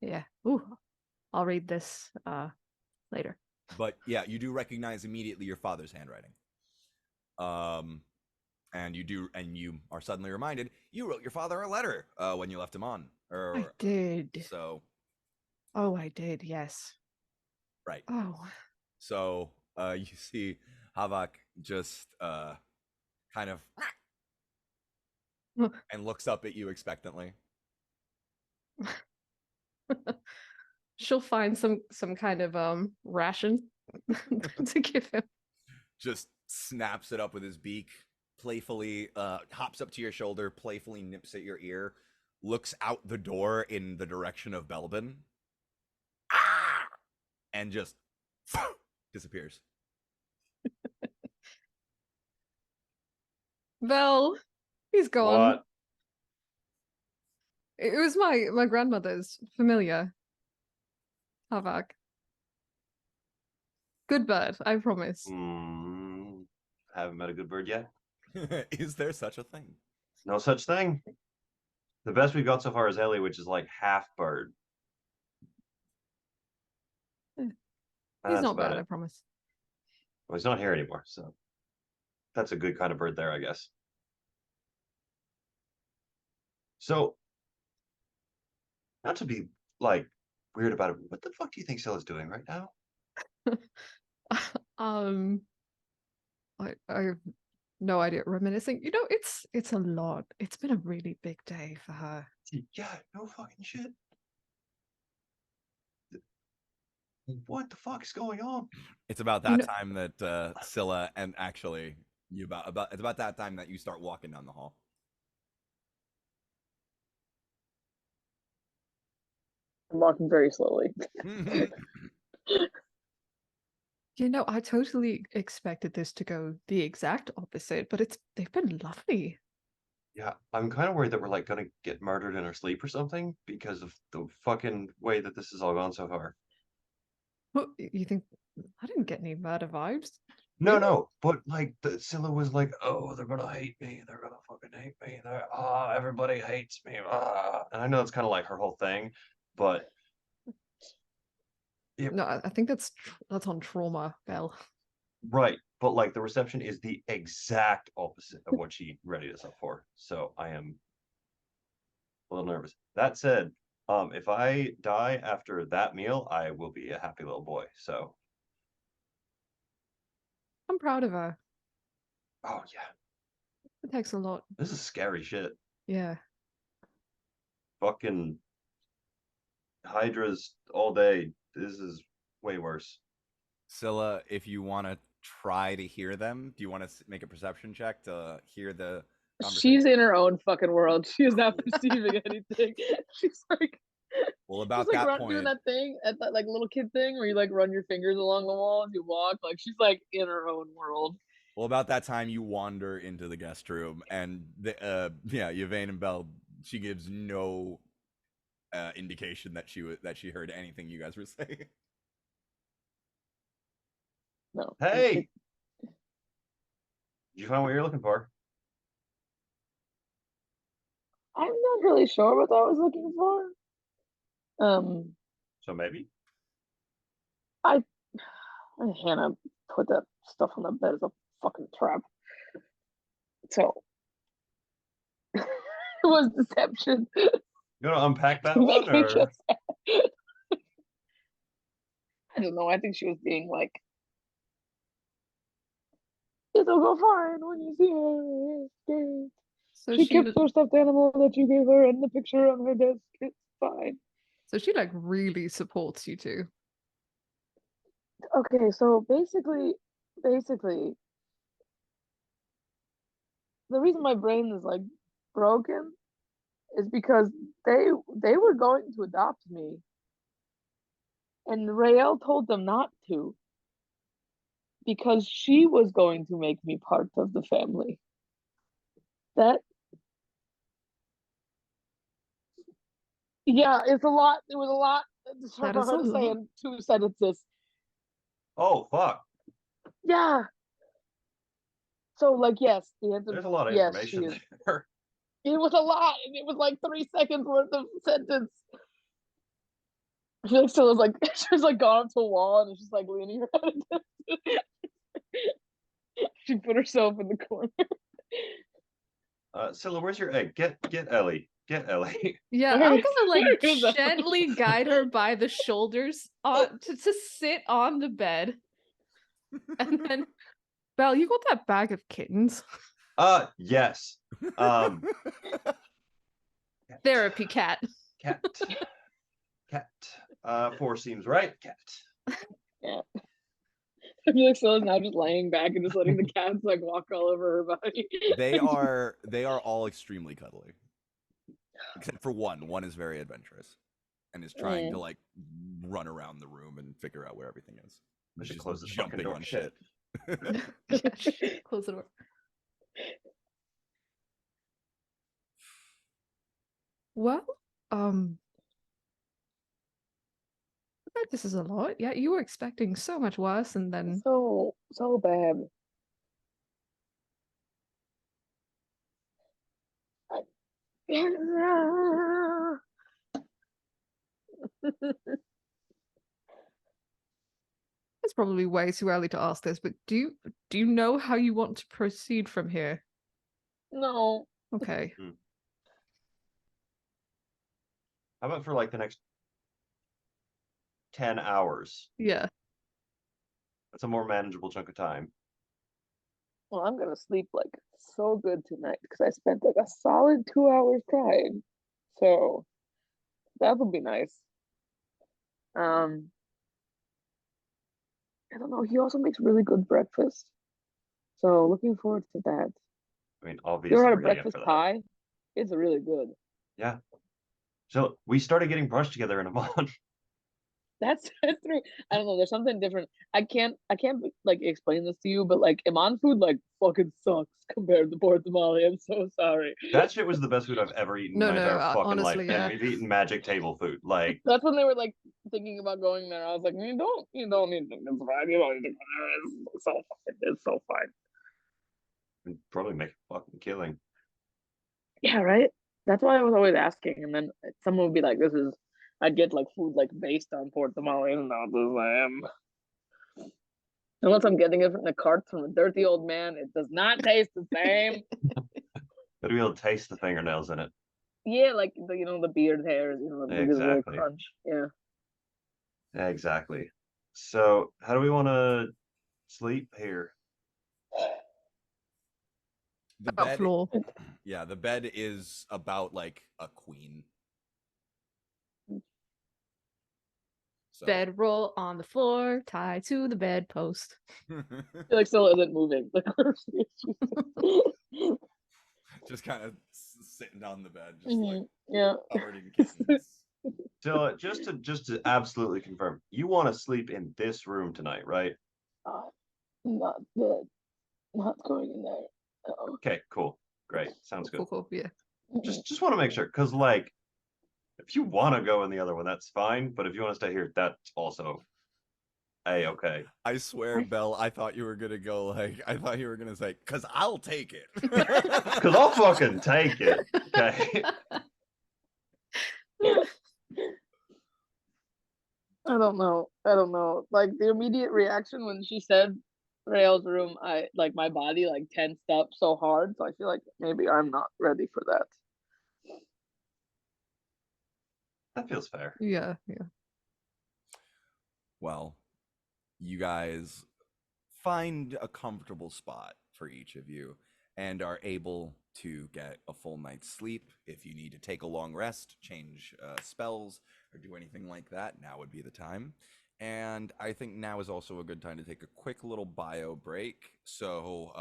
Yeah. Ooh, I'll read this later. But yeah, you do recognize immediately your father's handwriting. And you are suddenly reminded you wrote your father a letter when you left him on. I did. So. Oh, I did. Yes. Right. Oh. So you see Havak just kind of and looks up at you expectantly. She'll find some kind of ration to give him. Just snaps it up with his beak, playfully hops up to your shoulder, playfully nips at your ear, looks out the door in the direction of Belbin, and just disappears. Belle, he's gone. What? It was my grandmother's familiar. Havak. Good bird, I promise. Haven't met a good bird yet. Is there such a thing? No such thing. The best we've got so far is Ellie, which is like half bird. He's not bad, I promise. Well, he's not here anymore, so that's a good kind of bird there, I guess. So, not to be like weird about it, what the fuck do you think Scylla's doing right now? I have no idea. Reminiscing, it's a lot. It's been a really big day for her. Yeah, no fucking shit. What the fuck is going on? It's about that time that Scylla and actually it's about that time that you start walking down the hall. I'm walking very slowly. I totally expected this to go the exact opposite, but they've been lovely. Yeah, I'm kind of worried that we're like gonna get murdered in our sleep or something because of the fucking way that this has all gone so far. What, you think? I didn't get any murder vibes. No, really? No, but like Scylla was like, "Oh, they're gonna hate me. They're gonna fucking hate me. Everybody hates me." And I know it's kind of like her whole thing, but no, I think that's on trauma, Belle. Right, but like the reception is the exact opposite of what she readied us up for. So I am a little nervous. That said, if I die after that meal, I will be a happy little boy. So I'm proud of her. Oh yeah. It takes a lot. This is scary shit. Yeah. Fucking hydras all day. This is way worse. Scylla, if you want to try to hear them, do you want to make a perception check to hear the conversation? She's in her own fucking world. She is not perceiving anything. She's like, well, about she's like that point, doing that thing at that like little kid thing where you like run your fingers along the wall as you walk. Like she's like in her own world. Well, about that time, you wander into the guest room, and Yvain and Belle. She gives no indication that she heard anything you guys were saying. No. Hey, did you find what you're looking for? I'm not really sure what I was looking for. So maybe. Hannah put that stuff on the bed as a fucking trap. So it was deception. You want to unpack that one, or? I don't know. I think she was being like, "It'll go fine when you see her." So she kept her stuffed animal that you gave her and the picture on her desk. It's fine. So she like really supports you too. Okay, so basically, the reason my brain is like broken is because they were going to adopt me, and Rael told them not to because she was going to make me part of the family. It's a lot. It was a lot for her to say in 2 sentences. Oh, fuck. Yeah. So, like, yes, there's a lot of information there. It was a lot, and it was like 3 seconds worth of sentence. I feel like Scylla's like, she was like gone up to a wall and she's like leaning her head. She put herself in the corner. Scylla, where's your egg? Get Ellie. Get Ellie. Yeah, I'm gonna like gently guide her by the shoulders to sit on the bed. And then, Belle, you got that bag of kittens? Yes. Therapy cat. Cat. 4 seems right. Cat. Yeah. I feel like Scylla's now just laying back and just letting the cats like walk all over her body. They are all extremely cuddly. Except for one. One is very adventurous and is trying to like run around the room and figure out where everything is. I should close this fucking door. Shit. Close the door. Well, this is a lot. Yeah, you were expecting so much worse, and then so bad. It's probably way too early to ask this, but do you know how you want to proceed from here? No. Okay. How about for like the next 10 hours? Yeah. That's a more manageable chunk of time. Well, I'm gonna sleep like so good tonight because I spent like a solid 2 hours crying. So that would be nice. I don't know. He also makes really good breakfast. So looking forward to that. I mean, obviously, you ever had a breakfast pie? It's really good. Yeah. So we started getting brunch together in a month. That's true. I don't know. There's something different. I can't like explain this to you, but like Iman food like fucking sucks compared to Port Tamale. I'm so sorry. That shit was the best food I've ever eaten in my entire fucking honestly, life. And we've eaten magic table food. Like that's when they were like thinking about going there. I was like, you don't need to. It's fine. You don't need to go there. It's so fine. And probably make a fucking killing. Yeah, right. That's why I was always asking, and then someone would be like, "This is." I'd get like food like based on Port Tamale, and not this I am. Unless I'm getting it from the cart from a dirty old man, it does not taste the same. Gotta be able to taste the fingernails in it. Yeah, like the beard hairs, the really crunch. Yeah. Exactly. So how do we want to sleep here? The bed, floor. Yeah, the bed is about like a queen. So. Bedroll on the floor, tied to the bedpost. Like still isn't moving. Just kind of sitting on the bed, just like covered in kittens. So just to absolutely confirm, you want to sleep in this room tonight, right? Not good. Not going in there. No. Okay, cool, great, sounds good. Cool, yeah. Just want to make sure, because like, if you want to go in the other one, that's fine. But if you want to stay here, that's also okay. I swear, Belle, I thought you were gonna go like, I thought you were gonna say, "Cause I'll take it." Cause I'll fucking take it. Okay. I don't know. Like the immediate reaction when she said Rael's room, my body like tensed up so hard. So I feel like maybe I'm not ready for that. That feels fair. Yeah. Well, you guys find a comfortable spot for each of you and are able to get a full night's sleep. If you need to take a long rest, change spells, or do anything like that, now would be the time. And I think now is also a good time to take a quick little bio break. So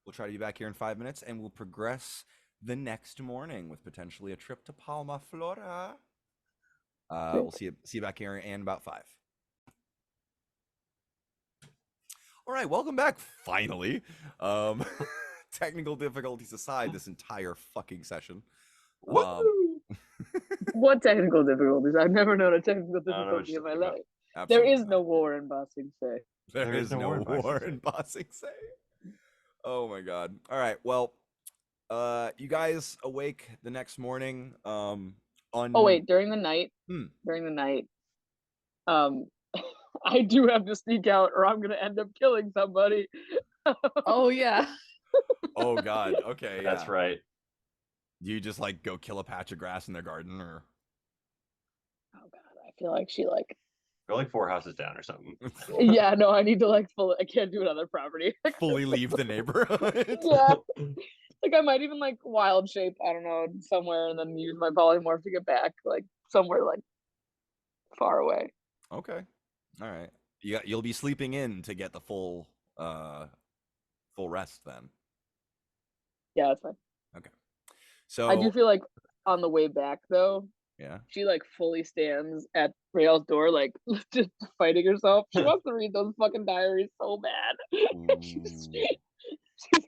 we'll try to be back here in 5 minutes, and we'll progress the next morning with potentially a trip to Palma Flora. We'll see you back here in about 5. All right, welcome back, finally. Technical difficulties aside, this entire fucking session. What technical difficulties? I've never known a technical difficulty in my life. There is no war in Bossing Say. There is no war in Bossing Say. Oh my god. All right, well, you guys awake the next morning. Oh wait, during the night. I do have to sneak out or I'm gonna end up killing somebody. Oh yeah. Oh god, okay, yeah. That's right. Do you just like go kill a patch of grass in their garden, or? Oh god, I feel like she like go like 4 houses down or something. Yeah, no, I need to like I can't do it on their property. Fully leave the neighborhood. Yeah. Like I might even like wild shape, I don't know, somewhere and then use my polymorph to get back, like somewhere like far away. Okay. All right. You'll be sleeping in to get the full rest then. Yeah, that's fine. Okay. So I do feel like on the way back though, yeah, she like fully stands at Rael's door, like just fighting herself. She wants to read those fucking diaries so bad. she's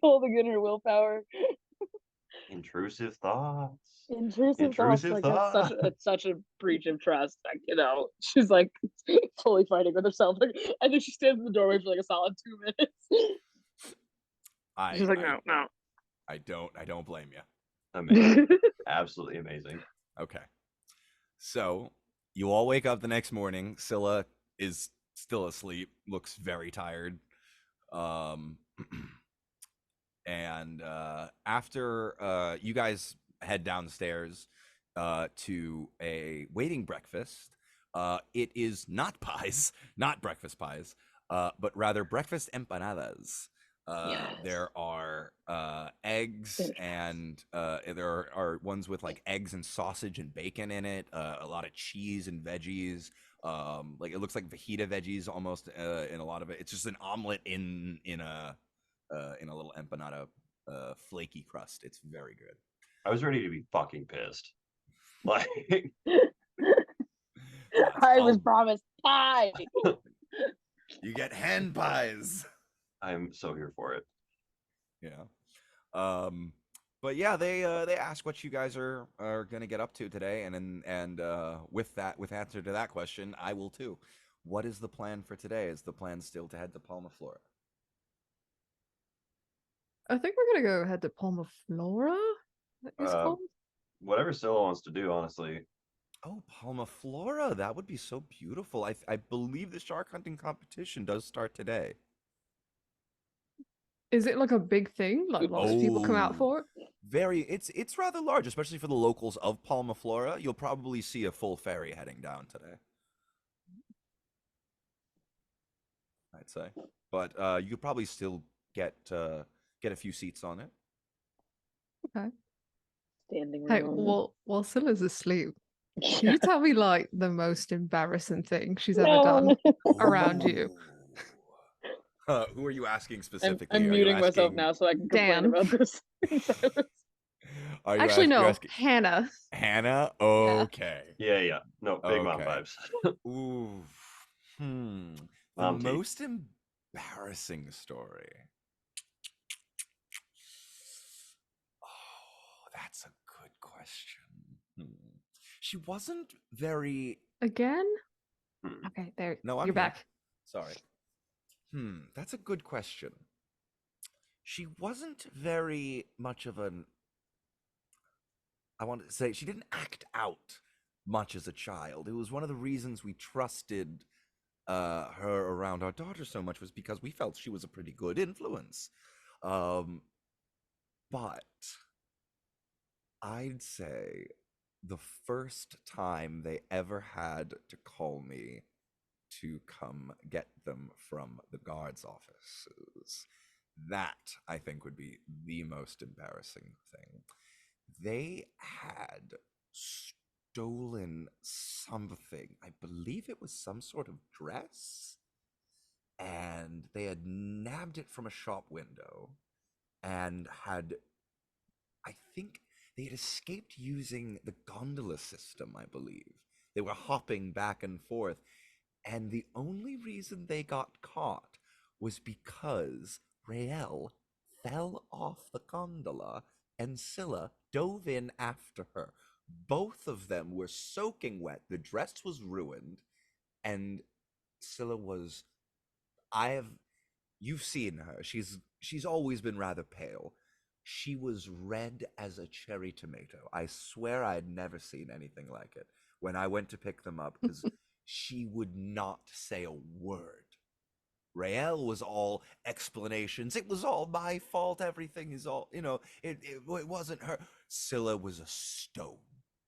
holding in her willpower. Intrusive thoughts. Intrusive thoughts. Like it's such a breach of trust. Like, you know, she's like fully fighting with herself. Like, I think she stands in the doorway for like a solid 2 minutes. She's like, no. I don't blame you. Amazing. Absolutely amazing. Okay. So you all wake up the next morning. Scylla is still asleep, looks very tired. And after you guys head downstairs to a waiting breakfast, it is not pies, not breakfast pies, but rather breakfast empanadas. Yes. There are eggs, and there are ones with like eggs and sausage and bacon in it, a lot of cheese and veggies. Like it looks like fajita veggies almost in a lot of it. It's just an omelet in a little empanada flaky crust. It's very good. I was ready to be fucking pissed. Like I was promised pie. You get hand pies. I'm so here for it. Yeah. But yeah, they ask what you guys are gonna get up to today, and with answer to that question, I will too. What is the plan for today? Is the plan still to head to Palma Flora? I think we're gonna go head to Palma Flora. It's called. Whatever Scylla wants to do, honestly. Oh, Palma Flora, that would be so beautiful. I believe the shark hunting competition does start today. Is it like a big thing? Like lots of people come out for it? It's rather large, especially for the locals of Palma Flora. You'll probably see a full ferry heading down today, I'd say. But you could probably still get a few seats on it. Okay. Standing Hey, room. while Scylla's asleep, Can you tell me like the most embarrassing thing she's ever done around you? Who are you asking specifically? I'm muting myself now so I can complain about this. Actually, no, Hannah. Hannah? Okay. Yeah. No, big mom vibes. Ooh. The most embarrassing story. Oh, that's a good question. She wasn't very... Again? Okay, there. No, you're back. Sorry. That's a good question. She wasn't very much of an... I want to say she didn't act out much as a child. It was one of the reasons we trusted her around our daughter so much, was because we felt she was a pretty good influence. But I'd say the first time they ever had to call me to come get them from the guard's offices, that I think would be the most embarrassing thing. They had stolen something. I believe it was some sort of dress, and they had nabbed it from a shop window and had, I think they had escaped using the gondola system, I believe. They were hopping back and forth, and the only reason they got caught was because Raelle fell off the gondola and Scylla dove in after her. Both of them were soaking wet. The dress was ruined, and Scylla was... You've seen her. She's always been rather pale. She was red as a cherry tomato. I swear I'd never seen anything like it when I went to pick them up, because she would not say a word. Raelle was all explanations. It was all my fault. Everything is all, it wasn't her. Scylla was a stone.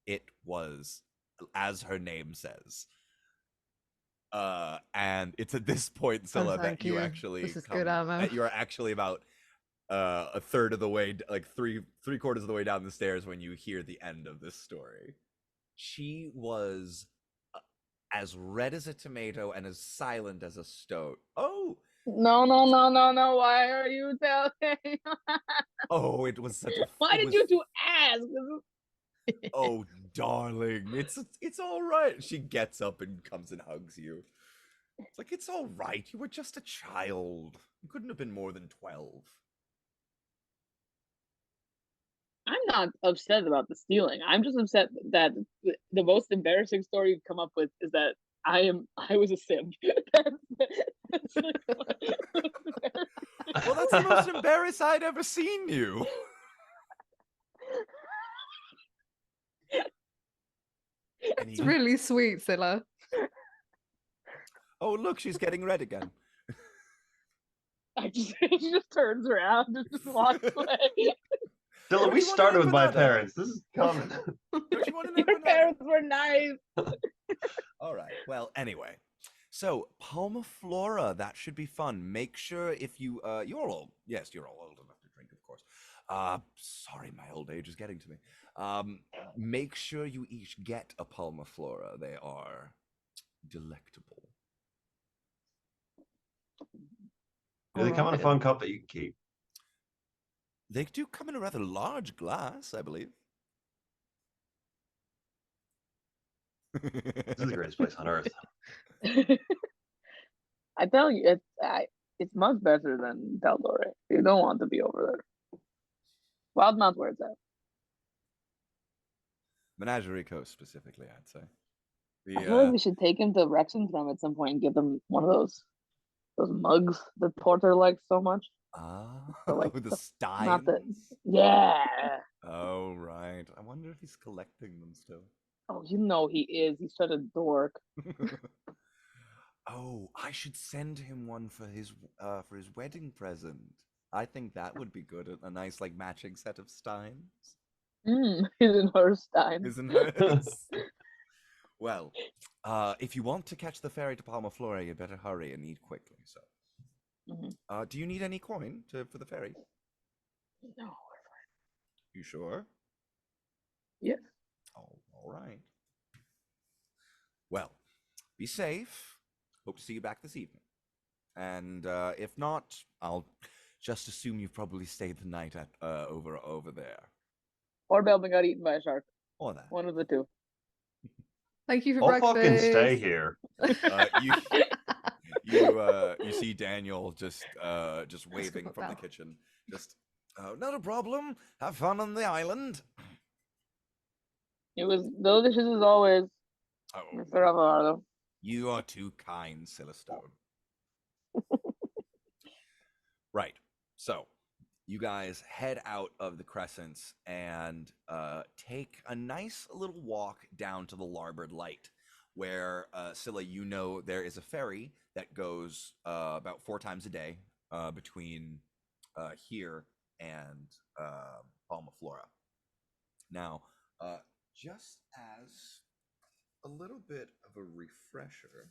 It was, as her name says. And it's at this point, Scylla, that you actually that you're actually about a third of the way, like three quarters of the way down the stairs when you hear the end of this story. She was as red as a tomato and as silent as a stone. Oh no! Why are you telling? Oh, it was such a... Why did you ask? Oh, darling, it's all right. She gets up and comes and hugs you. It's like, it's all right. You were just a child. You couldn't have been more than 12. I'm not upset about the stealing. I'm just upset that the most embarrassing story you've come up with is that I was a simp. That's well, that's the most embarrassed I'd ever seen you. It's really sweet, Scylla. Oh, look, she's getting red again. She just turns around and just walks away. Dylan, we started with my parents. This is common. Don't you want to know? Your parents were nice. All right. Well, anyway. So, Palma Flora, that should be fun. Make sure if you, you're all old enough to drink, of course. Sorry, my old age is getting to me. Make sure you each get a Palma Flora. They are delectable. Do they come in a fun cup that you can keep? They do come in a rather large glass, I believe. This is the greatest place on earth. I tell you, it's much better than Taldor. You don't want to be over there. Wildmount, where it's at. Menagerie Coast, specifically, I'd say. I feel like we should take him to Rexington at some point and give them one of those mugs that Porter likes so much. Like the Steins? Yeah. Oh, right. I wonder if he's collecting them still. Oh, he is. He's such a dork. Oh, I should send him one for his wedding present. I think that would be good. A nice, like, matching set of Steins. His and her Stein. His and hers. Well, if you want to catch the ferry to Palma Flora, you better hurry and eat quickly. So, do you need any coin for the ferry? No, we're fine. You sure? Yes. Oh, all right. Well, be safe. Hope to see you back this evening. And if not, I'll just assume you've probably stayed the night at over there. Or Belvin got eaten by a shark. Or that. One of the two. Thank you for I'll breakfast. fucking stay here. You see Daniel just waving from the kitchen. Just not a problem. Have fun on the island. It was delicious as always, Mr. Alvarado. You are too kind, Silverstone. Right. So, you guys head out of the Crescents and take a nice little walk down to the Larboard Light, where, Scylla, you know there is a ferry that goes about 4 times a day between here and Palmaflora. Now, just as a little bit of a refresher,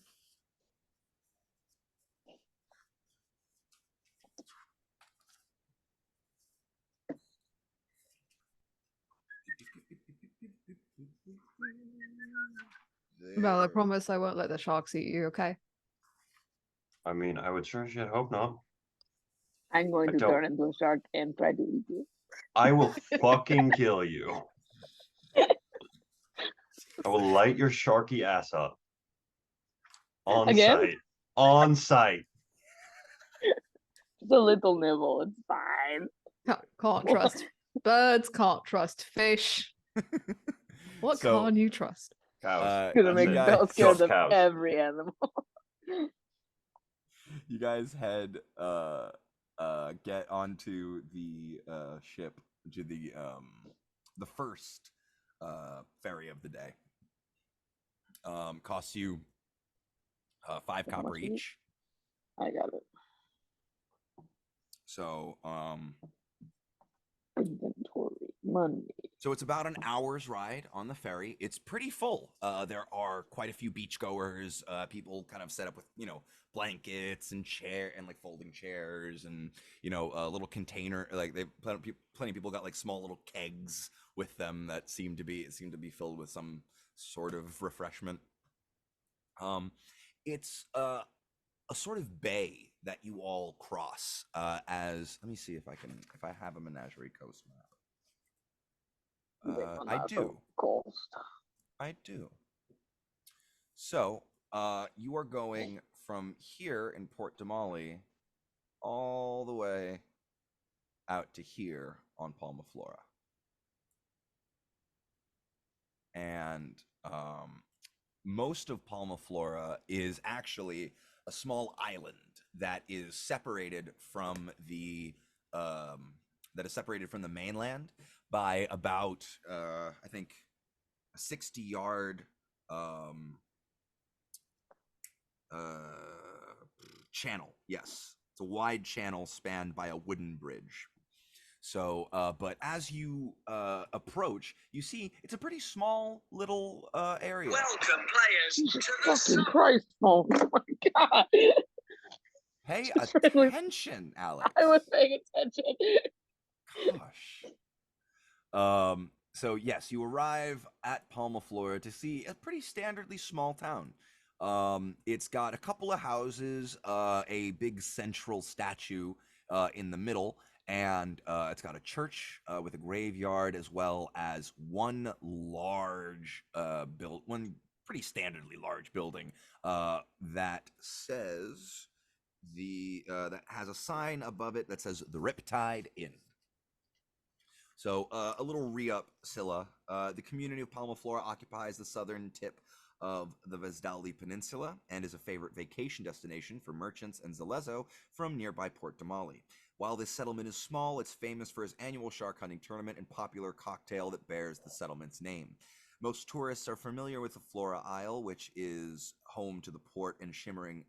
Well, I promise I won't let the sharks eat you, okay? I mean, I would sure shit hope not. I'm going to turn into a shark and try to eat you. I will fucking kill you. I will light your sharky ass up. On site. On site. Just a little nibble. It's fine. Can't trust birds, can't trust fish. What can you trust? Cows. Gonna make Belle scared of every animal. You guys get onto the ship to the first ferry of the day. Costs you 5 copper each. I got it. So inventory money. So it's about an hour's ride on the ferry. It's pretty full. There are quite a few beachgoers. People kind of set up with, blankets and like folding chairs and, a little container. Like plenty of people got like small little kegs with them that seem to be filled with some sort of refreshment. It's a sort of bay that you all cross let me see if I have a Menagerie Coast map. I do. I do. So, you are going from here in Port Damali all the way out to here on Palmaflora. And most of Palmaflora is actually a small island that is separated from the mainland by about I think a 60-yard channel. Yes, it's a wide channel spanned by a wooden bridge. So, but as you approach, you see it's a pretty small little area. Welcome, players, to the fucking Christ! Oh my God! Hey, attention, Alex. I was paying attention. Gosh. So yes, you arrive at Palmaflora to see a pretty standardly small town. It's got a couple of houses, a big central statue in the middle, and it's got a church with a graveyard, as well as one pretty standardly large building that says that has a sign above it that says the Riptide Inn. So a little re-up, Scylla. The community of Palmaflora occupies the southern tip of the Vesdali Peninsula and is a favorite vacation destination for merchants and Zalezo from nearby Port Damali. While this settlement is small, it's famous for its annual shark hunting tournament and popular cocktail that bears the settlement's name. Most tourists are familiar with the Flora Isle, which is home to the port and a shimmering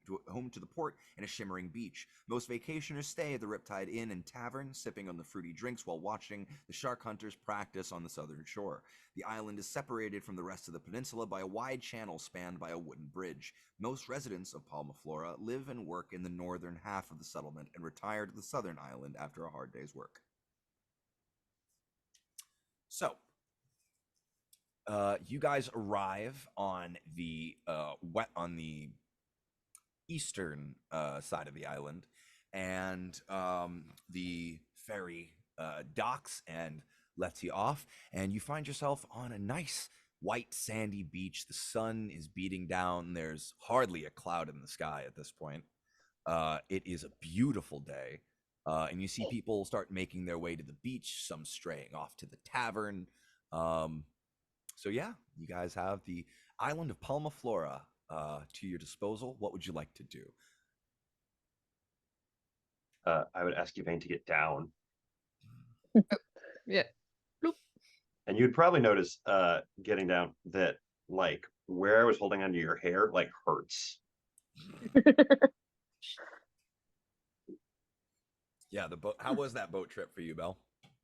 beach. Most vacationers stay at the Riptide Inn and Tavern, sipping on the fruity drinks while watching the shark hunters practice on the southern shore. The island is separated from the rest of the peninsula by a wide channel spanned by a wooden bridge. Most residents of Palmaflora live and work in the northern half of the settlement and retire to the southern island after a hard day's work. So, You guys arrive on the eastern side of the island, and the ferry docks and lets you off, and you find yourself on a nice white sandy beach. The sun is beating down. There's hardly a cloud in the sky at this point. It is a beautiful day, and you see people start making their way to the beach, some straying off to the tavern. So yeah, you guys have the island of Palma Flora to your disposal. What would you like to do? I would ask Yvain to get down. Yeah. Bloop. And you'd probably notice getting down that like where I was holding onto your hair like hurts. Yeah, the boat. How was that boat trip for you, Belle?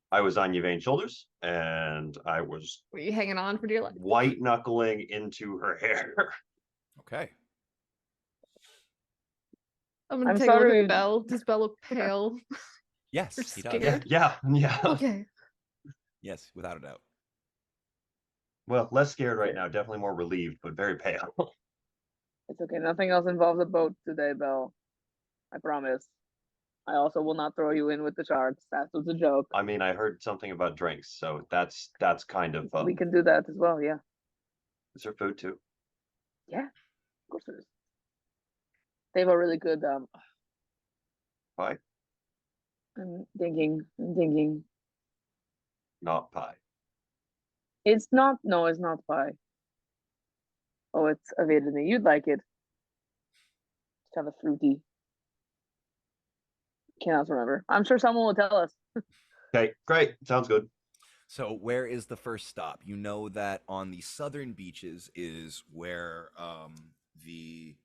I was on Yvain's shoulders and I was Were you hanging on for dear life? white knuckling into her hair. Okay. I'm gonna take a look at Belle. Does Belle look pale? Yes, he does. Yeah. Okay. Yes, without a doubt. Well, less scared right now, definitely more relieved, but very pale. It's okay. Nothing else involves a boat today, Belle. I promise. I also will not throw you in with the sharks. That was a joke. I mean, I heard something about drinks, so that's kind of we can do that as well, yeah. Is there food too? Yeah, of course there is. They have a really good pie. I'm thinking. Not pie. It's not pie. Oh, it's avidity. You'd like it. It's kind of fruity. Cannot remember. I'm sure someone will tell us. Okay, great. Sounds good. So where is the first stop? You know that on the southern beaches is where the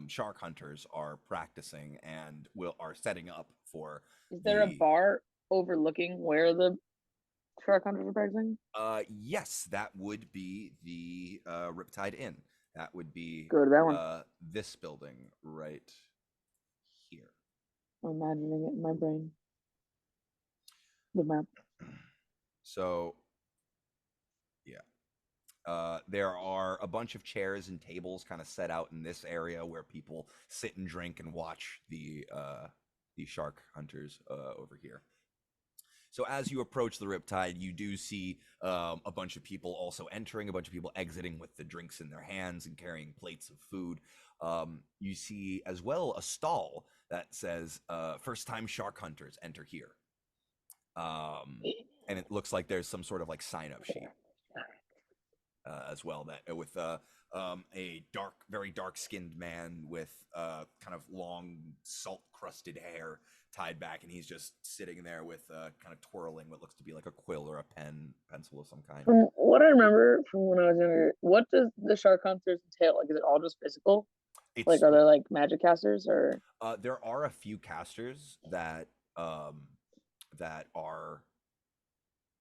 shark hunters are practicing and are setting up for. Is there a bar overlooking where the shark hunters are practicing? Yes, that would be the Riptide Inn. That would be go to that one. This building right here. I'm imagining it in my brain. The map. So, yeah. There are a bunch of chairs and tables kind of set out in this area where people sit and drink and watch the shark hunters over here. So as you approach the Riptide, you do see a bunch of people also entering, a bunch of people exiting with the drinks in their hands and carrying plates of food. You see as well a stall that says, first-time shark hunters enter here. And it looks like there's some sort of like sign-up sheet as well, that with a very dark-skinned man with kind of long, salt-crusted hair tied back, and he's just sitting there with kind of twirling what looks to be like a quill or a pencil of some kind. From what I remember from when I was younger, what does the shark hunters entail? Like, is it all just physical? Like, are there like magic casters or? There are a few casters that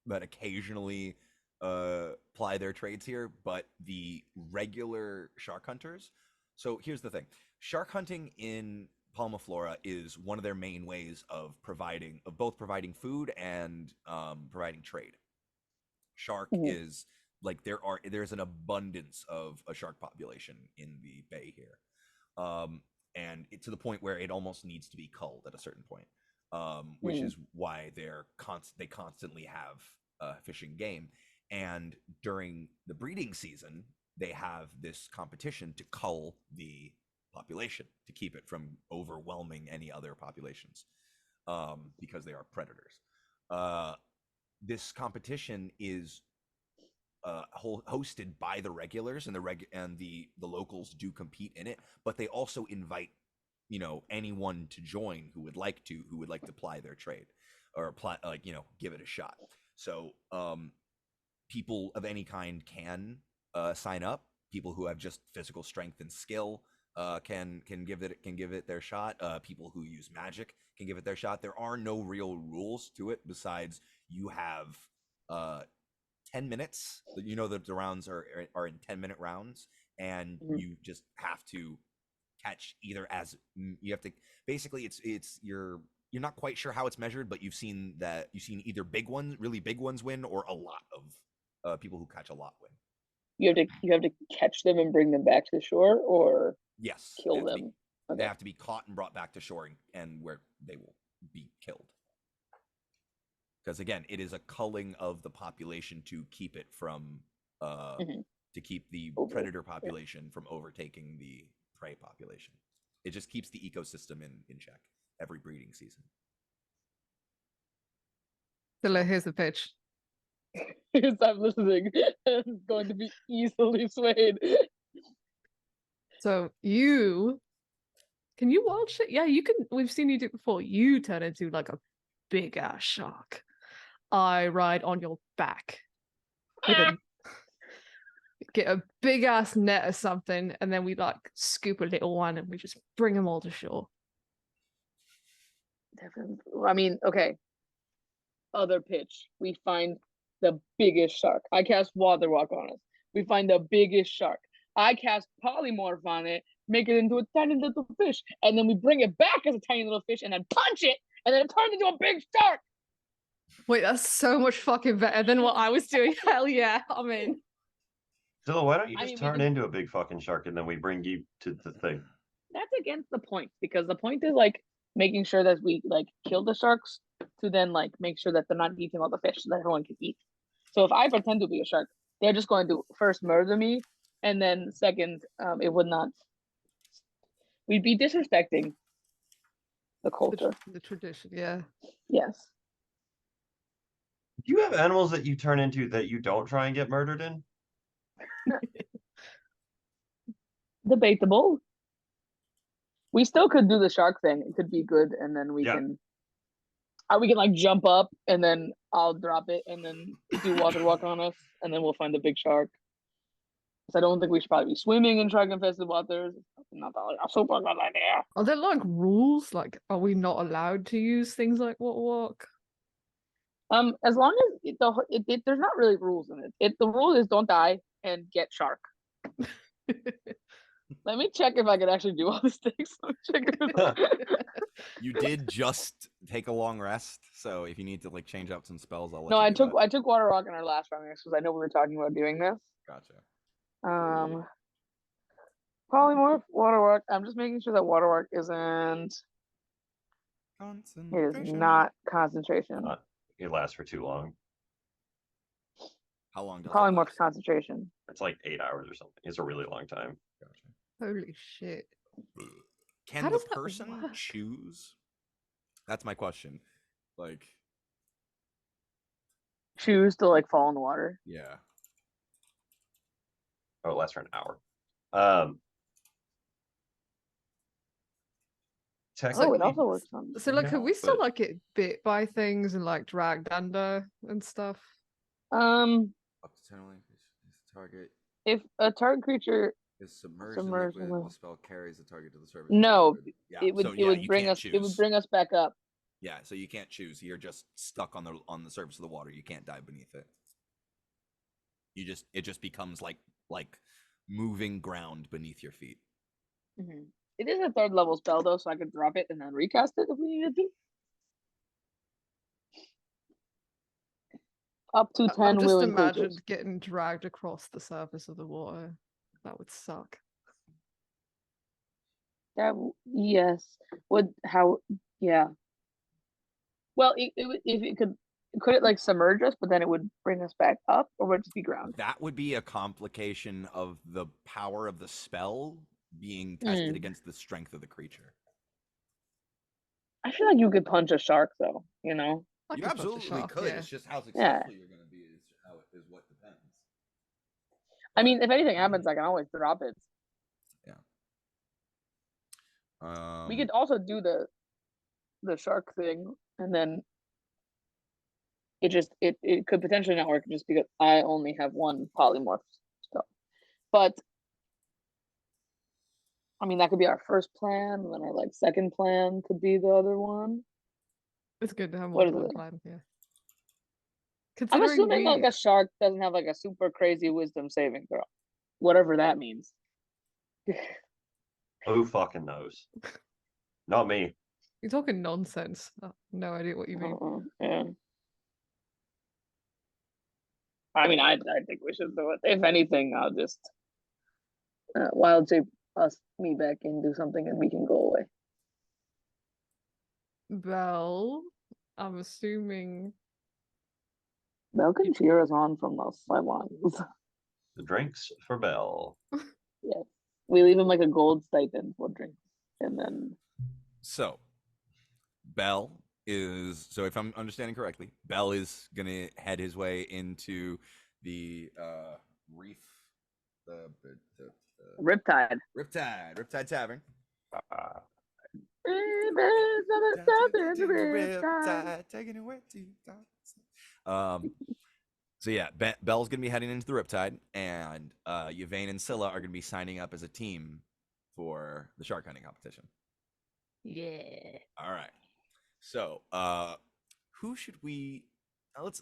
occasionally ply their trades here, but the regular shark hunters. So here's the thing: shark hunting in Palma Flora is one of their main ways of both providing food and providing trade. Shark is like there's an abundance of a shark population in the bay here, and to the point where it almost needs to be culled at a certain point, which is why they constantly have fishing game. And during the breeding season, they have this competition to cull the population to keep it from overwhelming any other populations, because they are predators. This competition is hosted by the regulars, and the locals do compete in it, but they also invite anyone to join who would like to ply their trade or give it a shot. So people of any kind can sign up. People who have just physical strength and skill can give it their shot. People who use magic can give it their shot. There are no real rules to it besides you have 10 minutes. You know that the rounds are in 10-minute rounds, and you just have to catch you have to basically it's you're not quite sure how it's measured, but you've seen either really big ones win, or a lot of people who catch a lot win. You have to catch them and bring them back to the shore, or yes, kill them. They have to be caught and brought back to shore, and where they will be killed. Because again, it is a culling of the population to keep it from to keep the predator population from overtaking the prey population. It just keeps the ecosystem in check every breeding season. So here's the pitch. Stop listening. I'm going to be easily swayed. So can you watch it? Yeah, you can. We've seen you do it before. You turn into like a big ass shark. I ride on your back. Get a big ass net or something, and then we like scoop a little one and we just bring them all to shore. Definitely. I mean, okay. Other pitch. We find the biggest shark. I cast Water Walk on us. We find the biggest shark. I cast Polymorph on it, make it into a tiny little fish, and then we bring it back as a tiny little fish and then punch it, and then it turns into a big shark. Wait, that's so much fucking better than what I was doing. Hell yeah, I'm in. Zilla, why don't you just turn into a big fucking shark and then we bring you to the thing? That's against the point, because the point is like making sure that we like kill the sharks to then like make sure that they're not eating all the fish that everyone can eat. So if I pretend to be a shark, they're just going to first murder me, and then second, it would not. We'd be disrespecting the culture, the tradition. Yeah. Yes. Do you have animals that you turn into that you don't try and get murdered in? Debatable. We still could do the shark thing. It could be good, and then we can like jump up, and then I'll drop it, and then do Water Walk on us, and then we'll find the big shark. So I don't think we should probably be swimming in shark infested waters. Not that like a super good idea. Are there like rules? Like, are we not allowed to use things like Water Walk? As long as there's not really rules in it. The rule is don't die and get shark. Let me check if I can actually do all these things. You did just take a long rest, so if you need to like change out some spells, I'll let No, you I do took that. Water Rock in our last round because I know we were talking about doing this. Gotcha. Polymorph, Water Rock. I'm just making sure that Water Rock isn't. It is not concentration. It lasts for too long. How long does Polymorph concentration? It's like 8 hours or something. It's a really long time. Gotcha. Holy shit. Can the person choose? That's my question. Like, choose to like fall in the water? Yeah. Oh, it lasts for an hour. Oh, it also works on. So like, could we still like get bit by things and like dragged under and stuff? Up to 10 target. If a target creature is submerged in liquid, the spell carries the target to the surface. No, yeah. it would bring us. Choose. It would bring us back up. Yeah, so you can't choose. You're just stuck on the surface of the water. You can't dive beneath it. It just becomes like moving ground beneath your feet. Mm-hmm. It is a 3rd level spell though, so I could drop it and then recast it if we needed to. Up to 10 just willing imagine creatures. Getting dragged across the surface of the water. That would suck. Yes. Yeah. Well, if it could it like submerge us, but then it would bring us back up, or would it just be ground? That would be a complication of the power of the spell being tested against the strength of the creature. I feel like you could punch a shark, though. You know, you absolutely could. Yeah. It's just how successful you're going to be is what depends. I mean, if anything happens, I can always drop it. Yeah. We could also do the shark thing, and then it could potentially not work just because I only have one polymorph spell. But I mean, that could be our first plan, and then our like second plan could be the other one. It's good to have more than one plan. Yeah. I'm assuming like a shark doesn't have like a super crazy wisdom saving throw, whatever that means. Who fucking knows? Not me. You're talking nonsense. No idea what you mean. Yeah. I mean, I think we should do it. If anything, I'll just wild shape me back in, do something, and we can go away. Belle, I'm assuming. Belle can cheer us on from the sidelines. The drinks for Belle. Yes. We leave him like a gold stipend for drinks. And then. So, Belle is, so if I'm understanding correctly, Belle is going to head his way into the reef, the Riptide. Riptide Tavern. Taking away so yeah, Belle's gonna be heading into the Riptide, and Yvain and Scylla are gonna be signing up as a team for the shark hunting competition. Yeah. All right. So who should we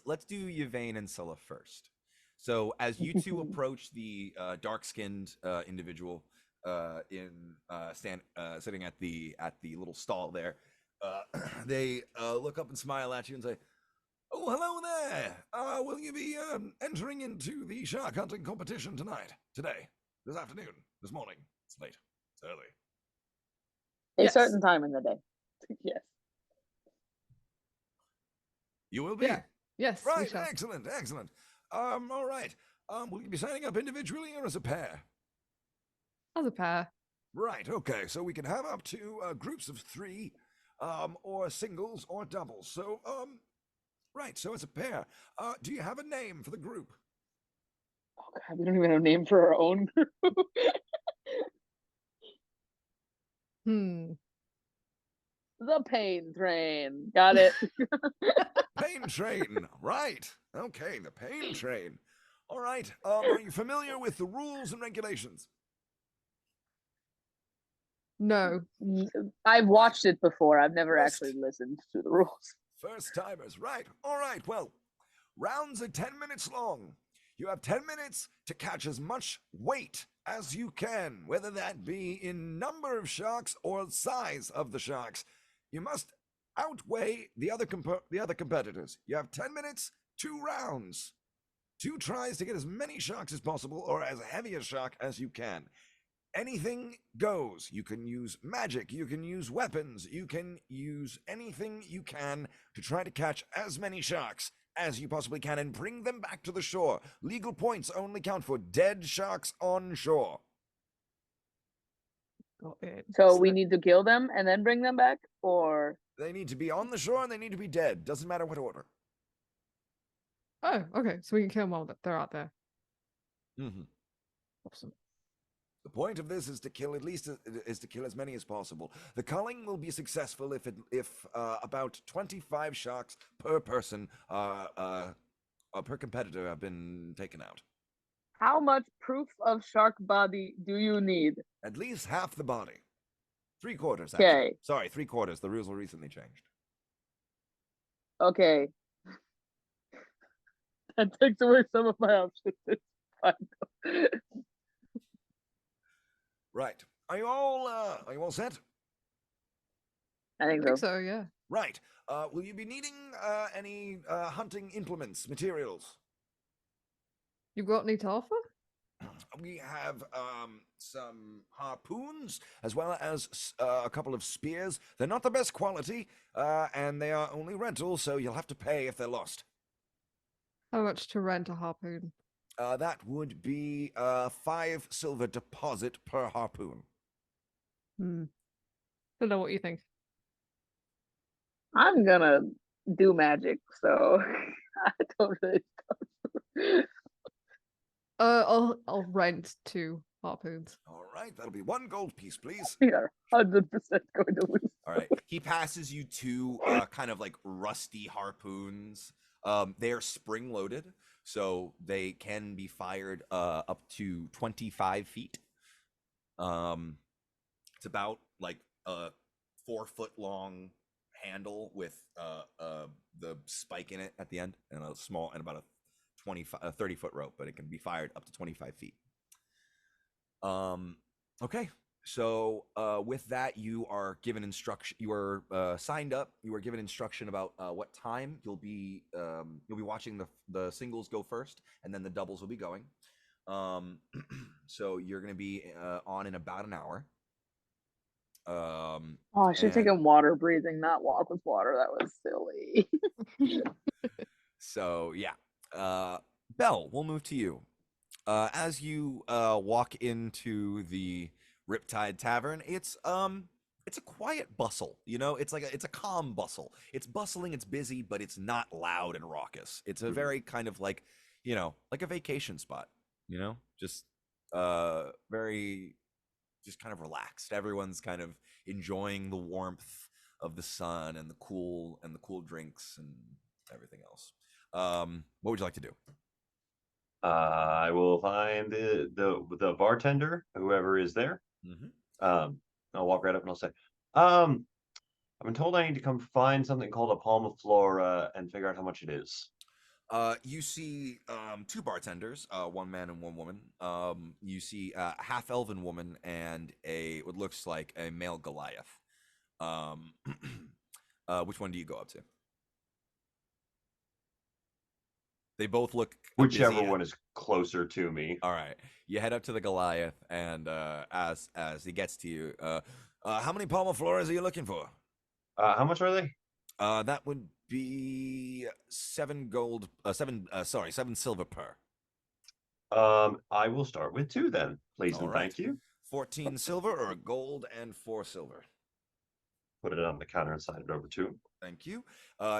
let's do Yvain and Scylla first. So as you two approach the dark-skinned individual sitting at the little stall there, they look up and smile at you and say, "Oh, hello there. Will you be entering into the shark hunting competition today, this afternoon, this morning? It's late. It's early." A certain time in the day. Yes. You will be? Yeah. Yes. Right, excellent. All right. Will you be signing up individually or as a pair? As a pair. Right, okay. So we can have up to groups of 3, or singles or doubles. So, right, so as a pair. Do you have a name for the group? Oh God, we don't even have a name for our own group. The Pain Train. Got it. Pain Train. Right. Okay, the Pain Train. All right. Are you familiar with the rules and regulations? No. I've watched it before. I've never actually listened to the rules. First timers. Right. All right. Well, rounds are 10 minutes long. You have 10 minutes to catch as much weight as you can, whether that be in number of sharks or size of the sharks. You must outweigh the other competitors. You have 10 minutes, 2 rounds. 2 tries to get as many sharks as possible or as heavy a shark as you can. Anything goes. You can use magic, you can use weapons, you can use anything you can to try to catch as many sharks as you possibly can and bring them back to the shore. Legal points only count for dead sharks on shore. So we need to kill them and then bring them back, or they need to be on the shore and they need to be dead. Doesn't matter what order. Oh, okay. So we can kill them while they're out there. Awesome. The point of this is to kill as many as possible. The culling will be successful if about 25 sharks per person per competitor have been taken out. How much proof of shark body do you need? At least half the body. 3/4. Okay. Sorry, 3/4. The rules were recently changed. Okay. That takes away some of my options. It's fine. Right. Are you all set? I think so, yeah. Right. Will you be needing any hunting implements, materials? You got any to offer? We have some harpoons as well as a couple of spears. They're not the best quality, and they are only rentals, so you'll have to pay if they're lost. How much to rent a harpoon? That would be 5 silver deposit per harpoon. Don't know what you think. I'm gonna do magic, so I don't really. I'll rent 2 harpoons. All right, that'll be 1 gold piece, please. We are 100% going to lose. All right, he passes you 2 kind of like rusty harpoons. They are spring loaded, so they can be fired up to 25 feet. It's about like a 4-foot long handle with the spike in it at the end, and about a 30-foot rope, but it can be fired up to 25 feet. Okay, So with that, you are given instruction. You are signed up. You are given instruction about what time you'll be watching the singles go first, and then the doubles will be going. So you're going to be on in about an hour. Oh, I should have taken water breathing, not walk with water. That was silly. So yeah, Belle, we'll move to you. As you walk into the Riptide Tavern, it's a quiet bustle. You know, it's a calm bustle. It's bustling, it's busy, but it's not loud and raucous. It's a very kind of like, you know, like a vacation spot. You know, just very just kind of relaxed. Everyone's kind of enjoying the warmth of the sun and the cool drinks and everything else. What would you like to do? I will find the bartender, whoever is there. I'll walk right up and I'll say, I've been told I need to come find something called a palm of flora and figure out how much it is. You see two bartenders, one man and one woman. You see a half-elven woman and what looks like a male Goliath. Which one do you go up to? They both look whichever one is closer to me. All right, you head up to the Goliath, and as he gets to you, how many palm of floras are you looking for? How much are they? That would be 7 silver per. I will start with 2 then, please. All and right. Thank you. 14 silver or gold and 4 silver. Put it on the counter and sign it over to him. Thank you.